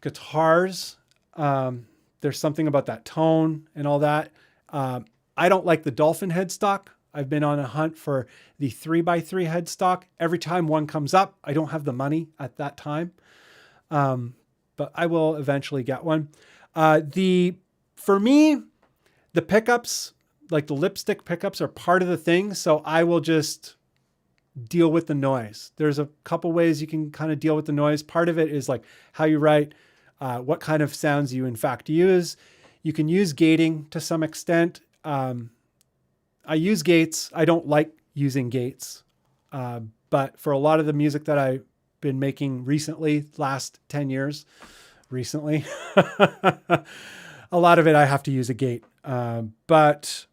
guitars. There's something about that tone and all that. I don't like the Dolphin headstock. I've been on a hunt for the 3x3 headstock. Every time one comes up, I don't have the money at that time. But I will eventually get one. For me, the pickups, like the lipstick pickups, are part of the thing. So I will just deal with the noise. There's a couple ways you can kind of deal with the noise. Part of it is like how you write, what kind of sounds you in fact use. You can use gating to some extent. I use gates. I don't like using gates. But for a lot of the music that I've been making recently, last 10 years, recently, a lot of it I have to use a gate. But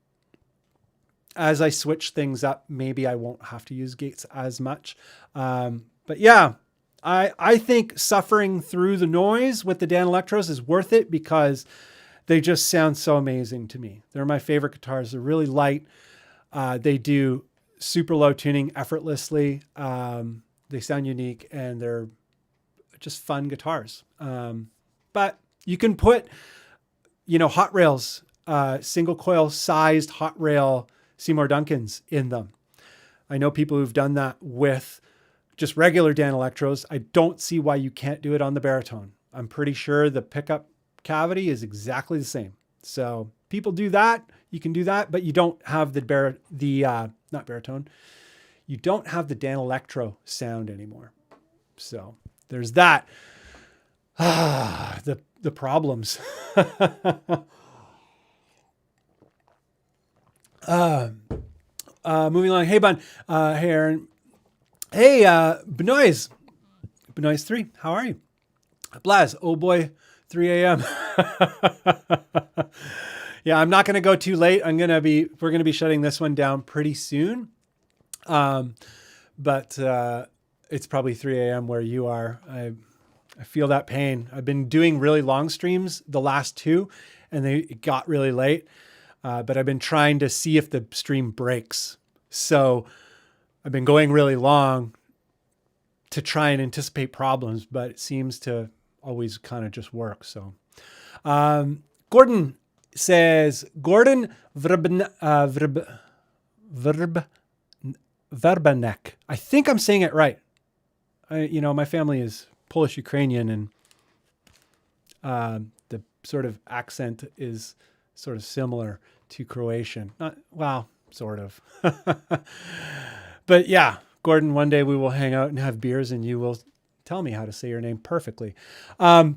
as I switch things up, maybe I won't have to use gates as much. But yeah, I think suffering through the noise with the Dan Electros is worth it because they just sound so amazing to me. They're my favorite guitars. They're really light. They do super low tuning effortlessly. They sound unique and they're just fun guitars. But you can put, hot rails, single coil sized hot rail Seymour Duncans in them. I know people who've done that with just regular Dan Electros. I don't see why you can't do it on the Baritone. I'm pretty sure the pickup cavity is exactly the same. So people do that. You can do that, but you don't have not baritone. You don't have the Dan Electro sound anymore. So there's that. The problems. Moving along. Hey, Bunn. Hey, Aaron. Hey, Benoist. Benoist 3. How are you? Blaz. Oh boy. 3 a.m. Yeah, I'm not going to go too late. We're going to be shutting this one down pretty soon. But it's probably 3 a.m. where you are. I feel that pain. I've been doing really long streams, the last two, and they got really late. But I've been trying to see if the stream breaks. So I've been going really long to try and anticipate problems, but it seems to always kind of just work. So, Gordon says, Gordon Verbanek. I think I'm saying it right. My family is Polish Ukrainian, and the sort of accent is sort of similar to Croatian. Sort of. But yeah, Gordon, one day we will hang out and have beers and you will tell me how to say your name perfectly. Okay,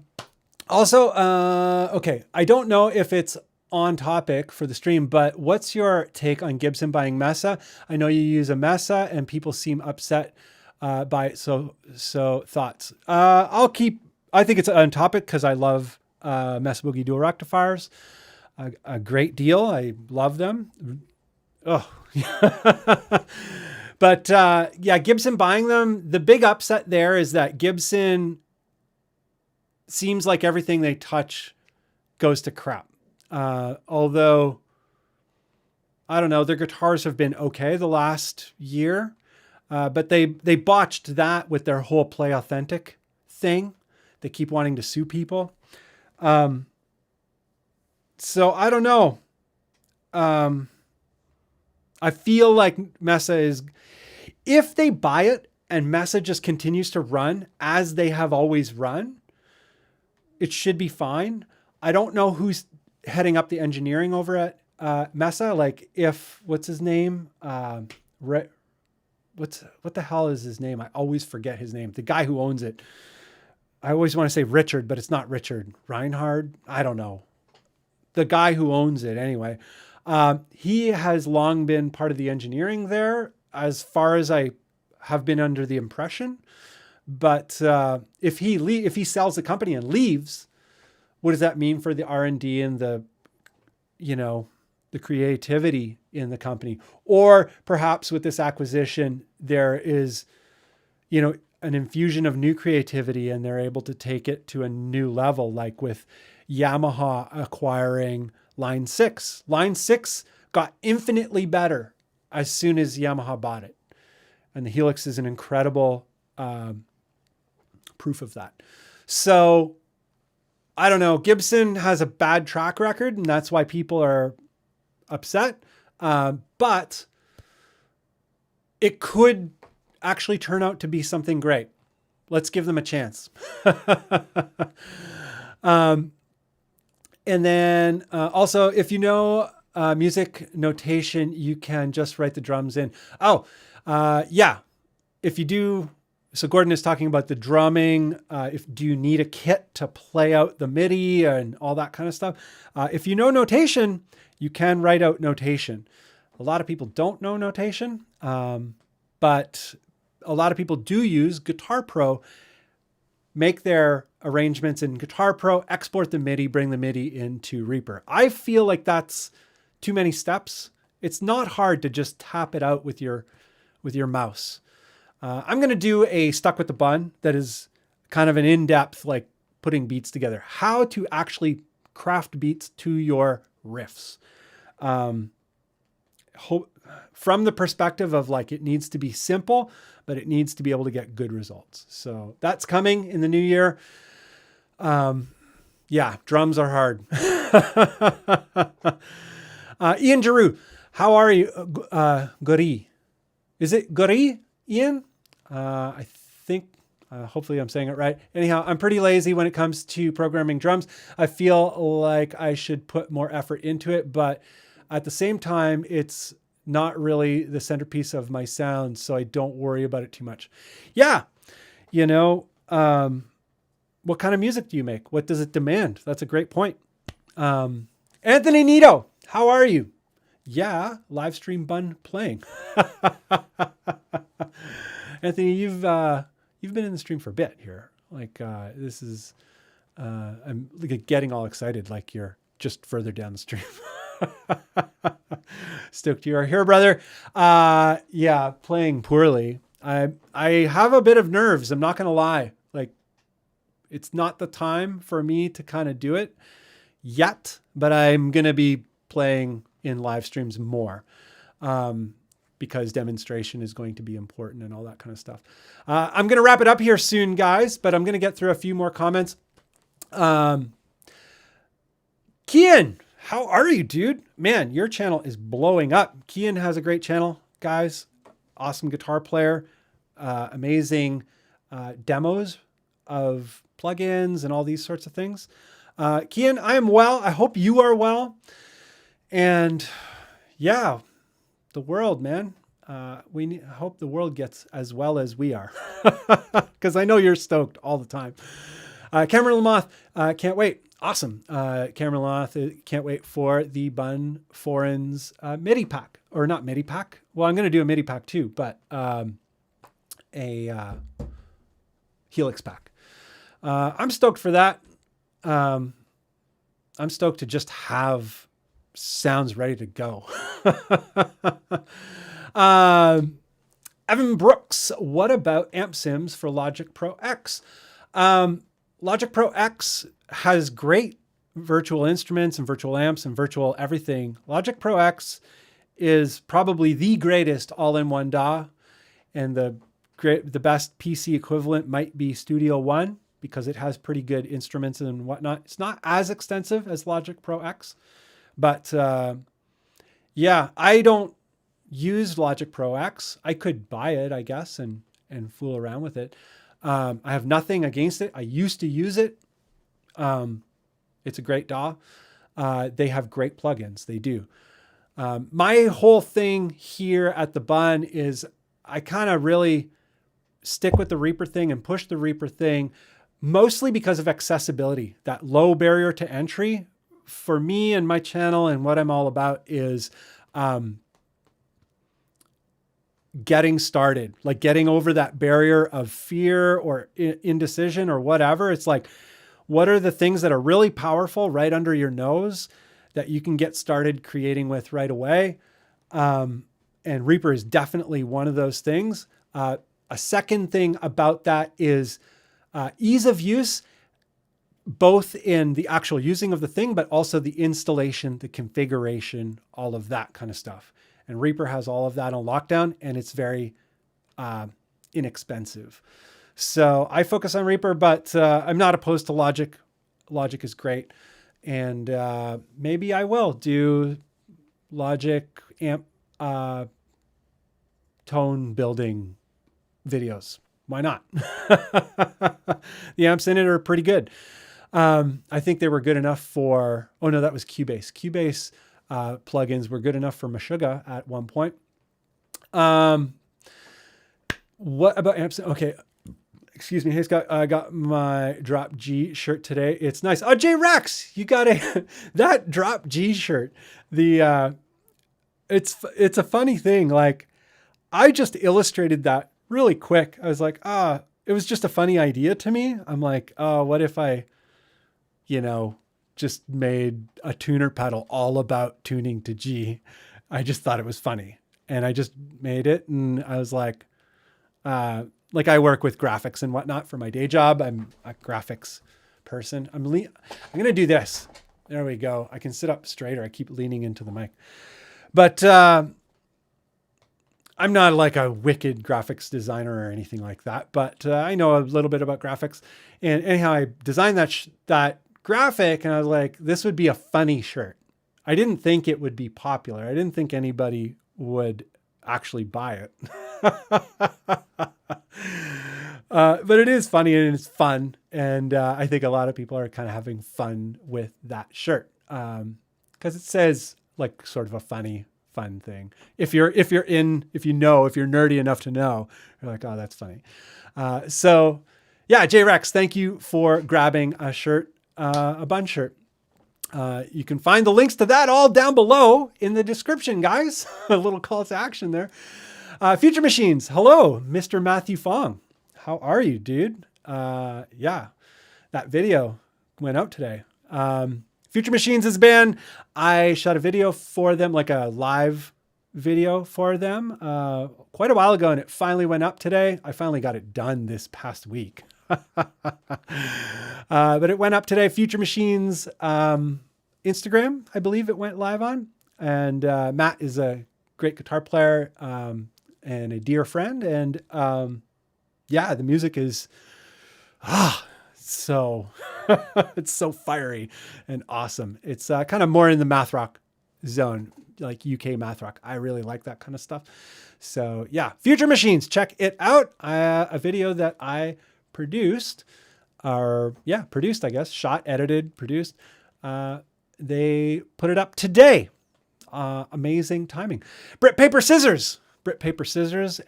I don't know if it's on topic for the stream, but what's your take on Gibson buying Mesa? I know you use a Mesa and people seem upset by it. So thoughts. I think it's on topic because I love Mesa Boogie dual rectifiers. A great deal. I love them. Oh, but Gibson buying them. The big upset there is that Gibson seems like everything they touch goes to crap. Although, I don't know, their guitars have been okay the last year, but they botched that with their whole Play Authentic thing. They keep wanting to sue people. So I don't know. I feel like Mesa is, if they buy it and Mesa just continues to run as they have always run, it should be fine. I don't know who's heading up the engineering over at Mesa. Like what's his name? What the hell is his name? I always forget his name. The guy who owns it. I always want to say Richard, but it's not Richard. Reinhard? I don't know. The guy who owns it anyway. He has long been part of the engineering there, as far as I have been under the impression. But if he sells the company and leaves, what does that mean for the R&D and the creativity in the company? Or perhaps with this acquisition, there is, an infusion of new creativity and they're able to take it to a new level, like with Yamaha acquiring Line 6. Line 6 got infinitely better as soon as Yamaha bought it. And the Helix is an incredible proof of that. So I don't know. Gibson has a bad track record and that's why people are upset. But it could actually turn out to be something great. let's give them a chance. And then also, if you know music notation, you can just write the drums in. Oh, yeah. If you do, so Gordon is talking about the drumming. Do you need a kit to play out the MIDI and all that kind of stuff? If you know notation, you can write out notation. A lot of people don't know notation, but a lot of people do use Guitar Pro, make their arrangements in Guitar Pro, export the MIDI, bring the MIDI into Reaper. I feel like that's too many steps. It's not hard to just tap it out with your mouse. I'm going to do a Stuck with the Bun that is kind of an in-depth, like putting beats together, how to actually craft beats to your riffs. From the perspective of like, it needs to be simple, but it needs to be able to get good results. So that's coming in the new year. Yeah, drums are hard. Ian Giroux, how are you? Gori. Is it Gori, Ian? I think, hopefully I'm saying it right. Anyhow, I'm pretty lazy when it comes to programming drums. I feel like I should put more effort into it, but at the same time, it's not really the centerpiece of my sound, so I don't worry about it too much. Yeah, you know, what kind of music do you make? What does it demand? That's a great point. Anthony Nito, how are you? Yeah, live stream Bunn playing. Anthony, you've been in the stream for a bit here. Like this is, I'm getting all excited like you're just further down the stream. Stoked you are here, brother. Yeah, playing poorly. I have a bit of nerves. I'm not going to lie. Like, it's not the time for me to kind of do it yet, but I'm going to be playing in live streams more because demonstration is going to be important and all that kind of stuff. I'm going to wrap it up here soon, guys, but I'm going to get through a few more comments. Kian, how are you, dude? Man, your channel is blowing up. Kian has a great channel, guys. Awesome guitar player, amazing demos of plugins and all these sorts of things. Kian, I am well. I hope you are well. And yeah, the world, man. I hope the world gets as well as we are, because I know you're stoked all the time. Cameron Lamoth, can't wait. Awesome. Cameron Lamoth, can't wait for the Bunn Foreigns MIDI pack, or not MIDI pack. Well, I'm going to do a MIDI pack too, but a Helix pack. I'm stoked for that. I'm stoked to just have sounds ready to go. Evan Brooks, what about amp sims for Logic Pro X? Logic Pro X has great virtual instruments and virtual amps and virtual everything. Logic Pro X is probably the greatest all-in-one DAW, and the best PC equivalent might be Studio One because it has pretty good instruments and whatnot. It's not as extensive as Logic Pro X, but yeah, I don't use Logic Pro X. I could buy it, I guess, and fool around with it. I have nothing against it. I used to use it. It's a great DAW. They have great plugins. They do. My whole thing here at the Bunn is I kind of really stick with the Reaper thing and push the Reaper thing mostly because of accessibility. That low barrier to entry for me and my channel and what I'm all about is getting started, like getting over that barrier of fear or indecision or whatever. It's like, what are the things that are really powerful right under your nose that you can get started creating with right away? And Reaper is definitely one of those things. A second thing about that is ease of use, both in the actual using of the thing, but also the installation, the configuration, all of that kind of stuff. And Reaper has all of that on lockdown, and it's very inexpensive. So I focus on Reaper, but I'm not opposed to Logic. Logic is great. And maybe I will do Logic amp tone building videos. why not? The amps in it are pretty good. I think they were good enough for, oh no, that was Cubase. Cubase plugins were good enough for Meshuggah at one point. What about amps? Okay. Excuse me. Hey, Scott, I got my Drop G shirt today. It's nice. Oh, J Rex, you got that Drop G shirt. It's a funny thing. Like, I just illustrated that really quick. I was like, it was just a funny idea to me. I'm like, what if I, just made a tuner pedal all about tuning to G. I just thought it was funny. And I just made it. And I was like I work with graphics and whatnot for my day job. I'm a graphics person. I'm going to do this. There we go. I can sit up straighter. I keep leaning into the mic. But I'm not like a wicked graphics designer or anything like that. But I know a little bit about graphics. And anyhow, I designed that graphic, and I was like, this would be a funny shirt. I didn't think it would be popular. I didn't think anybody would actually buy it. But it is funny and it's fun. And I think a lot of people are kind of having fun with that shirt. Because it says like sort of a fun thing. If you're nerdy enough to know, you're like, oh, that's funny. So yeah, J-Rex, thank you for grabbing a shirt. A Bunn shirt. You can find the links to that all down below in the description, guys. A little call to action there. Future Machines. Hello, Mr. Matthew Fong. How are you, dude? Yeah, that video went out today. Future Machines is a band. I shot a video for them, like a live video for them quite a while ago, and it finally went up today. I finally got it done this past week. But it went up today. Future Machines Instagram, I believe it went live on. And Matt is a great guitar player and a dear friend. And yeah, the music is so it's so fiery and awesome. It's kind of more in the math rock zone, like UK math rock. I really like that kind of stuff. So yeah, Future Machines, check it out. A video that I produced, I guess, shot, edited, produced. They put it up today. Amazing timing. Britt Paper Scissors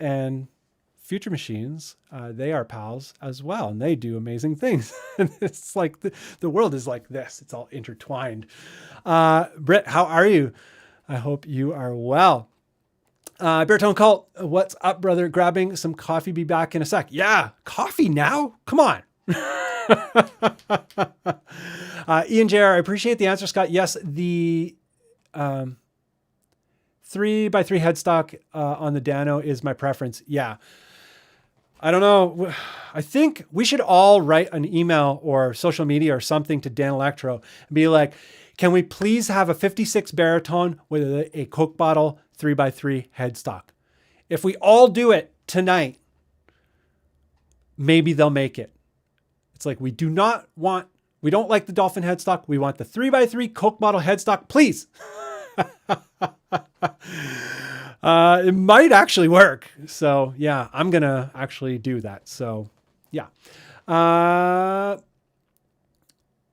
and Future Machines, they are pals as well, and they do amazing things. It's like the world is like this. It's all intertwined. Britt, how are you? I hope you are well. Baritone Cult, what's up, brother? Grabbing some coffee, be back in a sec. Yeah, coffee now? Come on. Ian JR, I appreciate the answer, Scott. Yes, the 3x3 headstock on the Dano is my preference. Yeah. I don't know. I think we should all write an email or social media or something to Dan Electro and be like, can we please have a 56 baritone with a Coke bottle 3x3 headstock? If we all do it tonight, maybe they'll make it. It's like, we don't like the Dolphin headstock. We want the 3x3 Coke bottle headstock, please. It might actually work. So yeah, I'm going to actually do that. So yeah.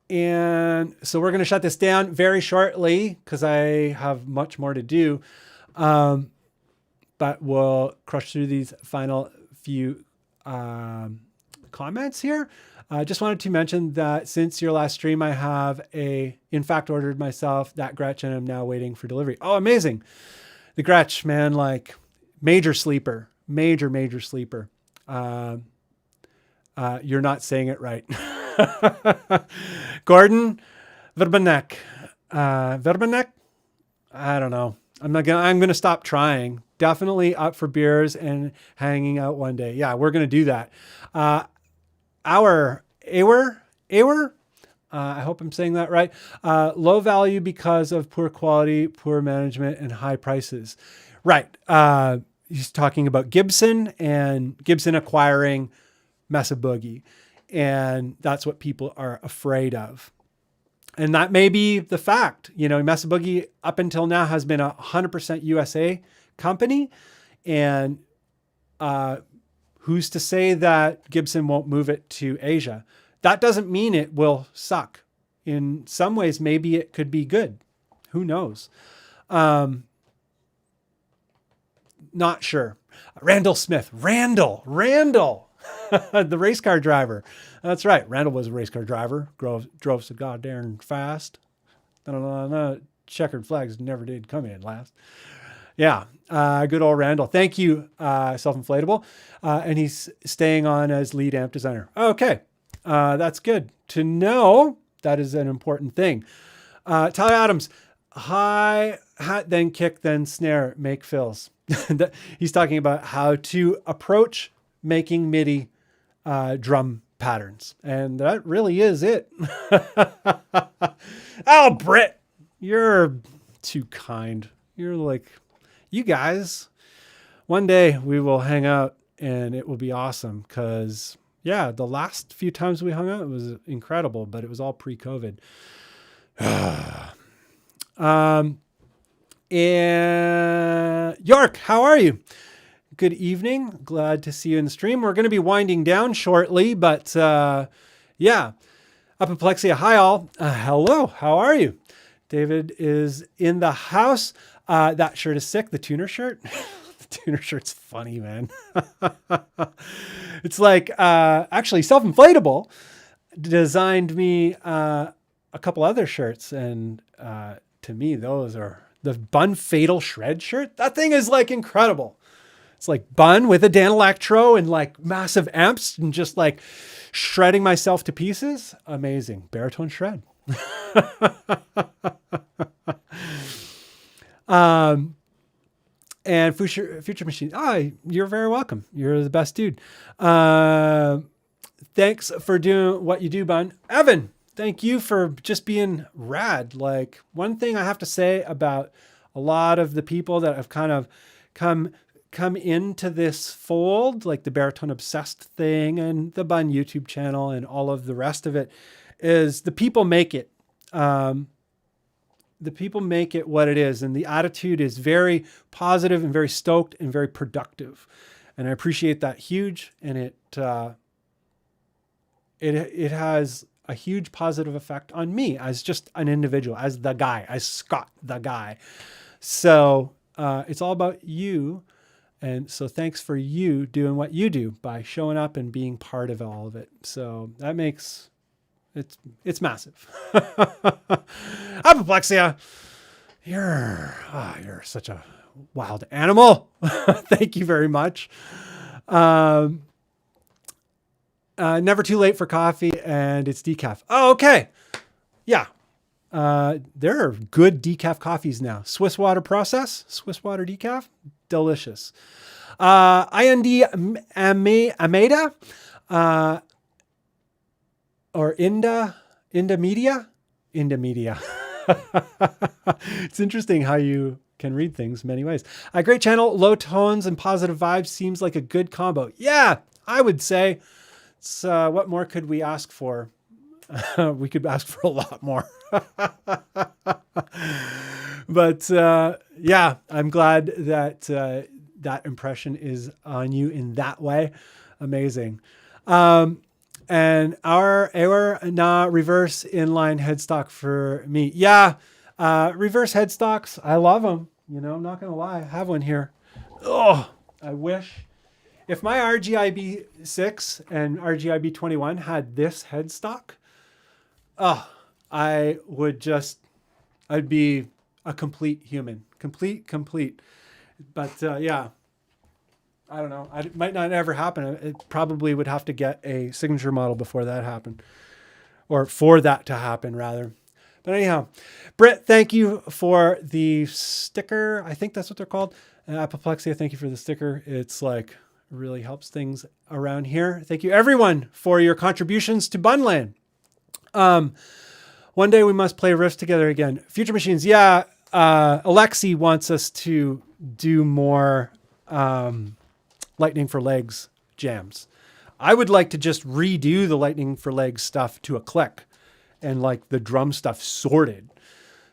And so we're going to shut this down very shortly because I have much more to do. But we'll crush through these final few comments here. I just wanted to mention that since your last stream, I have in fact, ordered myself that Gretsch and I'm now waiting for delivery. Oh, amazing. The Gretsch, man, like major sleeper. You're not saying it right. Gordon Verbenek. Verbenek? I don't know. I'm going to stop trying. Definitely up for beers and hanging out one day. Yeah, we're going to do that. Awer, I hope I'm saying that right. Low value because of poor quality, poor management, and high prices. Right. He's talking about Gibson and Gibson acquiring Mesa Boogie. And that's what people are afraid of. And that may be the fact. Mesa Boogie up until now has been 100% USA company. And Who's to say that Gibson won't move it to Asia? That doesn't mean it will suck. In some ways, maybe it could be good. Who knows? Not sure. Randall Smith. Randall. The race car driver. That's right. Randall was a race car driver. Drove so goddamn fast. Checkered flags never did come in last. Yeah. Good old Randall. Thank you, Self-Inflatable. And he's staying on as lead amp designer. Okay. That's good to know. That is an important thing. Tyler Adams, hi-hat, then kick, then snare, make fills. He's talking about how to approach making MIDI drum patterns. And that really is it. Oh, Britt, you're too kind. You're like, you guys, one day we will hang out and it will be awesome because, yeah, the last few times we hung out, it was incredible, but it was all pre-COVID. And York, how are you? Good evening. Glad to see you in the stream. We're going to be winding down shortly, but yeah. Apoplexia, hi all. Hello, how are you? David is in the house. That shirt is sick. The tuner shirt. The tuner shirt's funny, man. It's like actually Self-Inflatable designed me a couple other shirts, and to me those are the Bunn Fatal Shred shirt. That thing is like incredible. It's like Bunn with a Dan Electro and like massive amps and just like shredding myself to pieces. Amazing. Baritone shred. And Future Machine. You're very welcome. You're the best dude. Thanks for doing what you do, Bunn. Evan, thank you for just being rad. Like, one thing I have to say about a lot of the people that have kind of come into this fold, like the Baritone Obsessed thing and the Bunn YouTube channel and all of the rest of it, is the people make it. The people make it what it is. And the attitude is very positive and very stoked and very productive. And I appreciate that huge. And it has a huge positive effect on me as just an individual, as the guy, as Scott, the guy. So it's all about you. And so thanks for you doing what you do by showing up and being part of all of it. So that makes it's massive. Apoplexia, you're such a wild animal. Thank you very much. Never too late for coffee, and it's decaf. Oh, okay. Yeah. There are good decaf coffees now. Swiss water process, Swiss water decaf, delicious. IND Ameda, or Inda Media. It's interesting how you can read things many ways. A great channel, low tones and positive vibes seems like a good combo. Yeah, I would say. It's, what more could we ask for? We could ask for a lot more. But yeah, I'm glad that that impression is on you in that way. Amazing. And our reverse inline headstock for me. Yeah, reverse headstocks. I love them. You know, I'm not going to lie. I have one here. Oh, I wish. If my RGIB 6 and RGIB 21 had this headstock, I'd be a complete human. Complete. But yeah, I don't know. It might not ever happen. It probably would have to get a signature model before that happened, or for that to happen rather. But anyhow, Britt, thank you for the sticker. I think that's what they're called. Apoplexia, thank you for the sticker. It's like really helps things around here. Thank you everyone for your contributions to Bunland. One day we must play riffs together again. Future Machines. Yeah. Alexi wants us to do more, Lightning for Legs jams. I would like to just redo the Lightning for Legs stuff to a click and like the drum stuff sorted.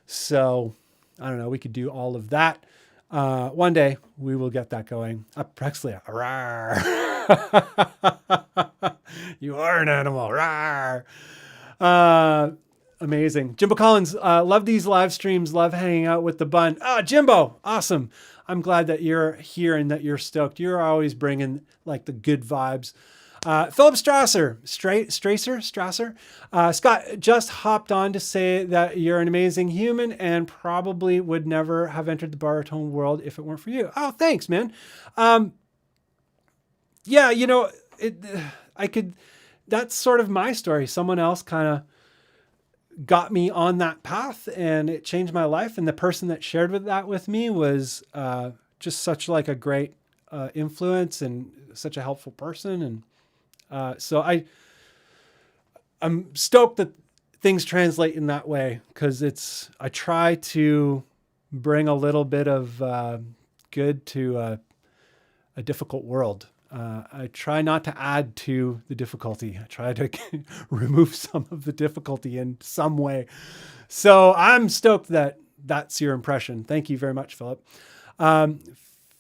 So I don't know. We could do all of that. One day we will get that going. Apoplexia. You are an animal. Rawr. Amazing. Jimbo Collins, love these live streams. Love hanging out with the Bunn. Jimbo, awesome. I'm glad that you're here and that you're stoked. You're always bringing like the good vibes. Philip Strasser. Scott just hopped on to say that you're an amazing human and probably would never have entered the baritone world if it weren't for you. Oh, thanks, man. Yeah, you know, that's sort of my story. Someone else kind of got me on that path and it changed my life. And the person that shared that with me was just such like a great influence and such a helpful person. And so I'm stoked that things translate in that way, because I try to bring a little bit of good to a difficult world. I try not to add to the difficulty. I try to remove some of the difficulty in some way. So I'm stoked that that's your impression. Thank you very much, Philip.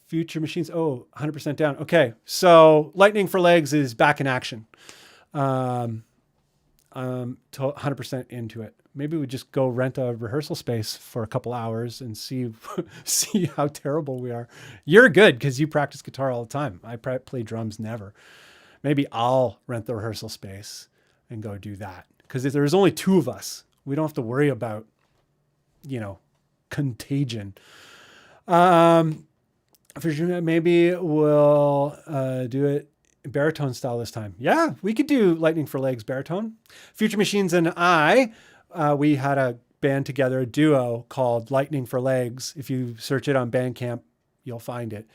Future Machines. 100% down. Okay. So Lightning for Legs is back in action. 100% into it. Maybe we just go rent a rehearsal space for a couple hours and see how terrible we are. You're good because you practice guitar all the time. I play drums never. Maybe I'll rent the rehearsal space and go do that, because if there's only two of us, we don't have to worry about, contagion. Maybe we'll do it baritone style this time. Yeah, we could do Lightning for Legs baritone. Future Machines and I, we had a band together, a duo called Lightning for Legs. If you search it on Bandcamp, you'll find it.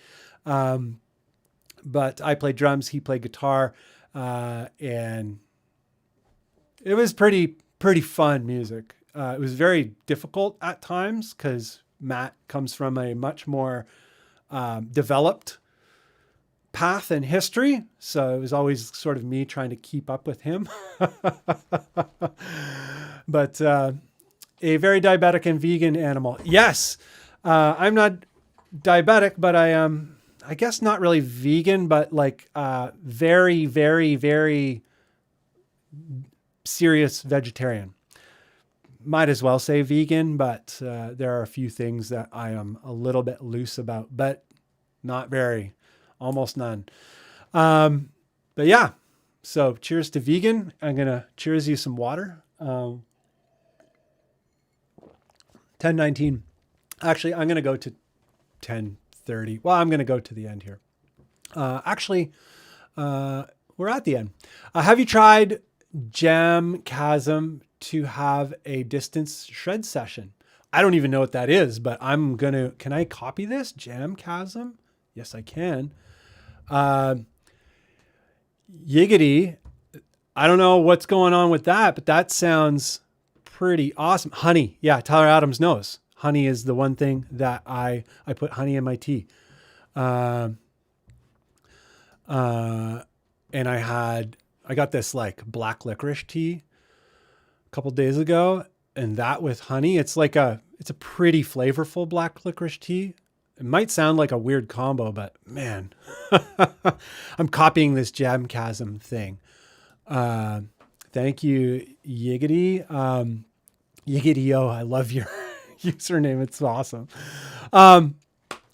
But I played drums, he played guitar, and it was pretty fun music. It was very difficult at times because Matt comes from a much more developed path and history. So it was always sort of me trying to keep up with him. But a very diabetic and vegan animal. Yes, I'm not diabetic, but I am, I guess not really vegan, but like very, very, very serious vegetarian. Might as well say vegan, but there are a few things that I am a little bit loose about, but not very, almost none. But yeah, so cheers to vegan. I'm going to cheers you some water. 10:19. Actually, I'm going to go to 10:30. Well, I'm going to go to the end here. We're at the end. Have you tried Jamchasm to have a distance shred session? I don't even know what that is, but can I copy this? Jamchasm? Yes, I can. Yiggity. I don't know what's going on with that, but that sounds pretty awesome. Honey. Yeah, Tyler Adams knows. Honey is the one thing that I put honey in my tea. And I got this like black licorice tea a couple days ago, and that with honey, it's a pretty flavorful black licorice tea. It might sound like a weird combo, but man, I'm copying this Jamchasm thing. Thank you, Yiggity. Yiggity-o, I love your username. It's awesome.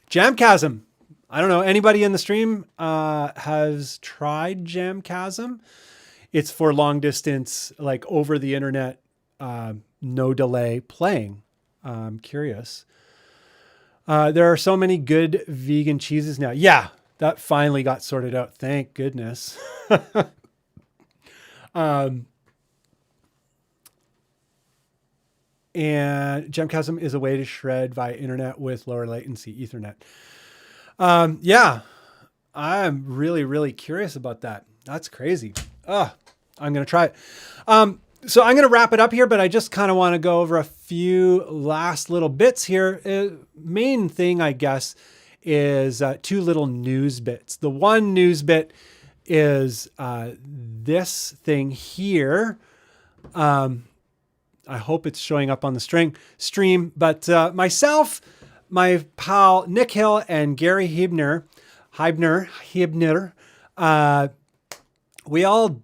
Jamchasm. I don't know. Anybody in the stream has tried Jamchasm? It's for long distance, like over the internet, no delay playing. I'm curious. There are so many good vegan cheeses now. Yeah, that finally got sorted out. Thank goodness. And Jamchasm is a way to shred via internet with lower latency Ethernet. Yeah, I'm really, really curious about that. That's crazy. I'm going to try it. So I'm going to wrap it up here, but I just kind of want to go over a few last little bits here. Main thing, I guess, is two little news bits. The one news bit is this thing here. I hope it's showing up on the stream, but myself, my pal Nick Hill and Gary Hibner, we all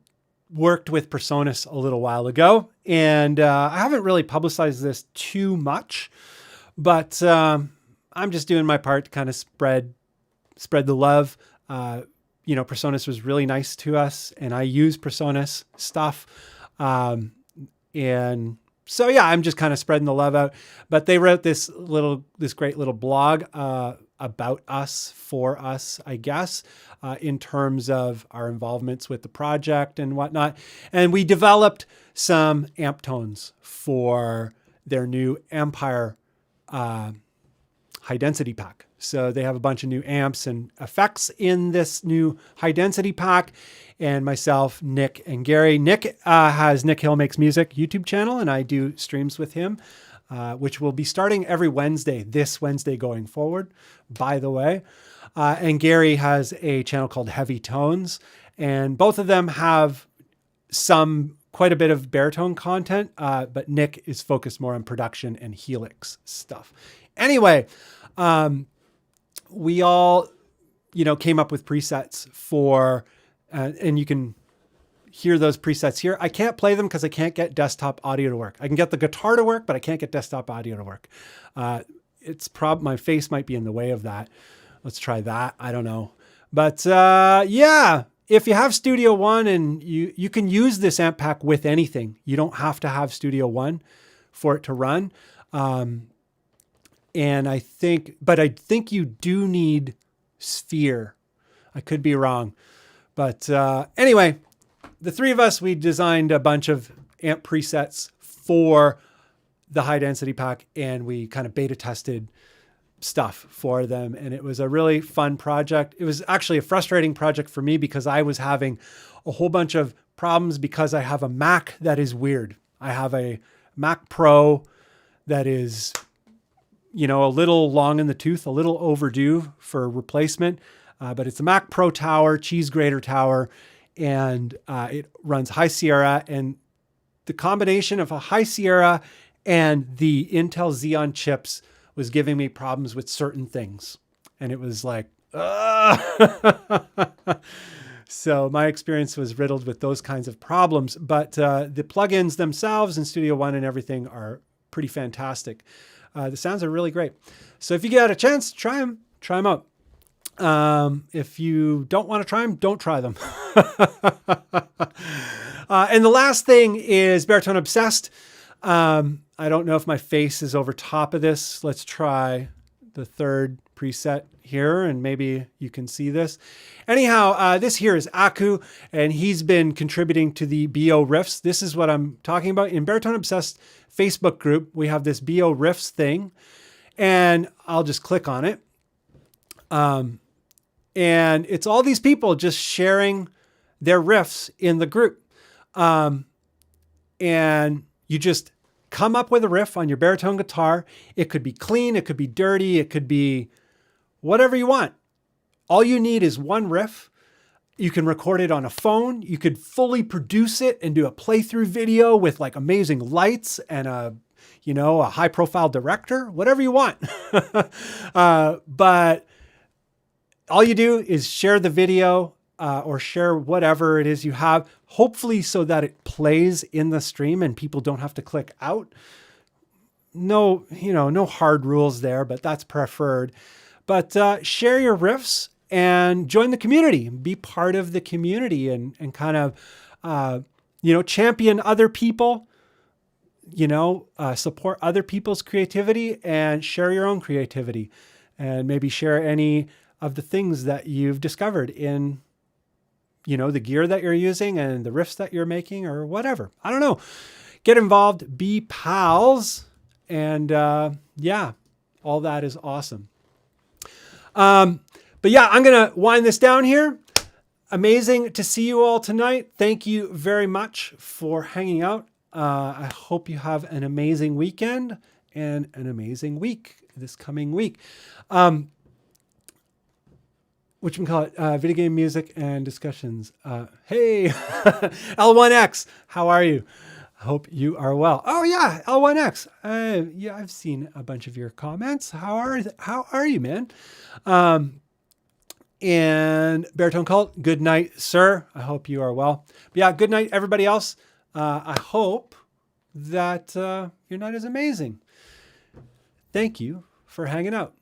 worked with PreSonus a little while ago, and I haven't really publicized this too much, but I'm just doing my part to kind of spread the love. PreSonus was really nice to us, and I use PreSonus stuff. And so, yeah, I'm just kind of spreading the love out. But they wrote this great little blog about us, for us, I guess, in terms of our involvements with the project and whatnot. And we developed some amp tones for their new Empire high density pack. So they have a bunch of new amps and effects in this new high density pack. And myself, Nick, and Gary. Nick has Nick Hill Makes Music YouTube channel, and I do streams with him, which will be starting every Wednesday, this Wednesday going forward, by the way. And Gary has a channel called Heavy Tones, and both of them have quite a bit of baritone content, but Nick is focused more on production and Helix stuff. Anyway, we all, came up with presets for, and you can hear those presets here. I can't play them because I can't get desktop audio to work. I can get the guitar to work, but I can't get desktop audio to work. My face might be in the way of that. Let's try that. I don't know. But yeah, if you have Studio One, and you can use this amp pack with anything. You don't have to have Studio One for it to run. And I think you do need Sphere. I could be wrong. But anyway, the three of us, we designed a bunch of amp presets for the high density pack, and we kind of beta tested stuff for them. And it was a really fun project. It was actually a frustrating project for me because I was having a whole bunch of problems because I have a Mac that is weird. I have a Mac Pro that is, a little long in the tooth, a little overdue for replacement. But it's a Mac Pro tower, cheese grater tower, and it runs High Sierra. And the combination of a High Sierra and the Intel Xeon chips was giving me problems with certain things. And it was like, so my experience was riddled with those kinds of problems. But the plugins themselves in Studio One and everything are pretty fantastic. The sounds are really great. So if you get a chance, try them out. If you don't want to try them, don't try them. And the last thing is Baritone Obsessed. I don't know if my face is over top of this. Let's try the third preset here, and maybe you can see this. Anyhow, this here is Aku, and he's been contributing to the BO riffs. This is what I'm talking about. In Baritone Obsessed Facebook group, we have this BO riffs thing, and I'll just click on it. And it's all these people just sharing their riffs in the group. And you just come up with a riff on your baritone guitar. It could be clean, it could be dirty, it could be whatever you want. All you need is one riff. You can record it on a phone. You could fully produce it and do a playthrough video with like amazing lights and a high profile director, whatever you want. But all you do is share the video or share whatever it is you have, hopefully so that it plays in the stream and people don't have to click out. No hard rules there, but that's preferred. But share your riffs and join the community, be part of the community and kind of, champion other people, support other people's creativity and share your own creativity, and maybe share any of the things that you've discovered in, the gear that you're using and the riffs that you're making or whatever. I don't know. Get involved, be pals. And all that is awesome. But yeah, I'm going to wind this down here. Amazing to see you all tonight. Thank you very much for hanging out. I hope you have an amazing weekend and an amazing week this coming week. Video game music and discussions. Hey, L1X, how are you? I hope you are well. Oh yeah, L1X. I've seen a bunch of your comments. How are you, man? And Baritone Cult, good night, sir. I hope you are well. But yeah, good night, everybody else. I hope that your night is amazing. Thank you for hanging out.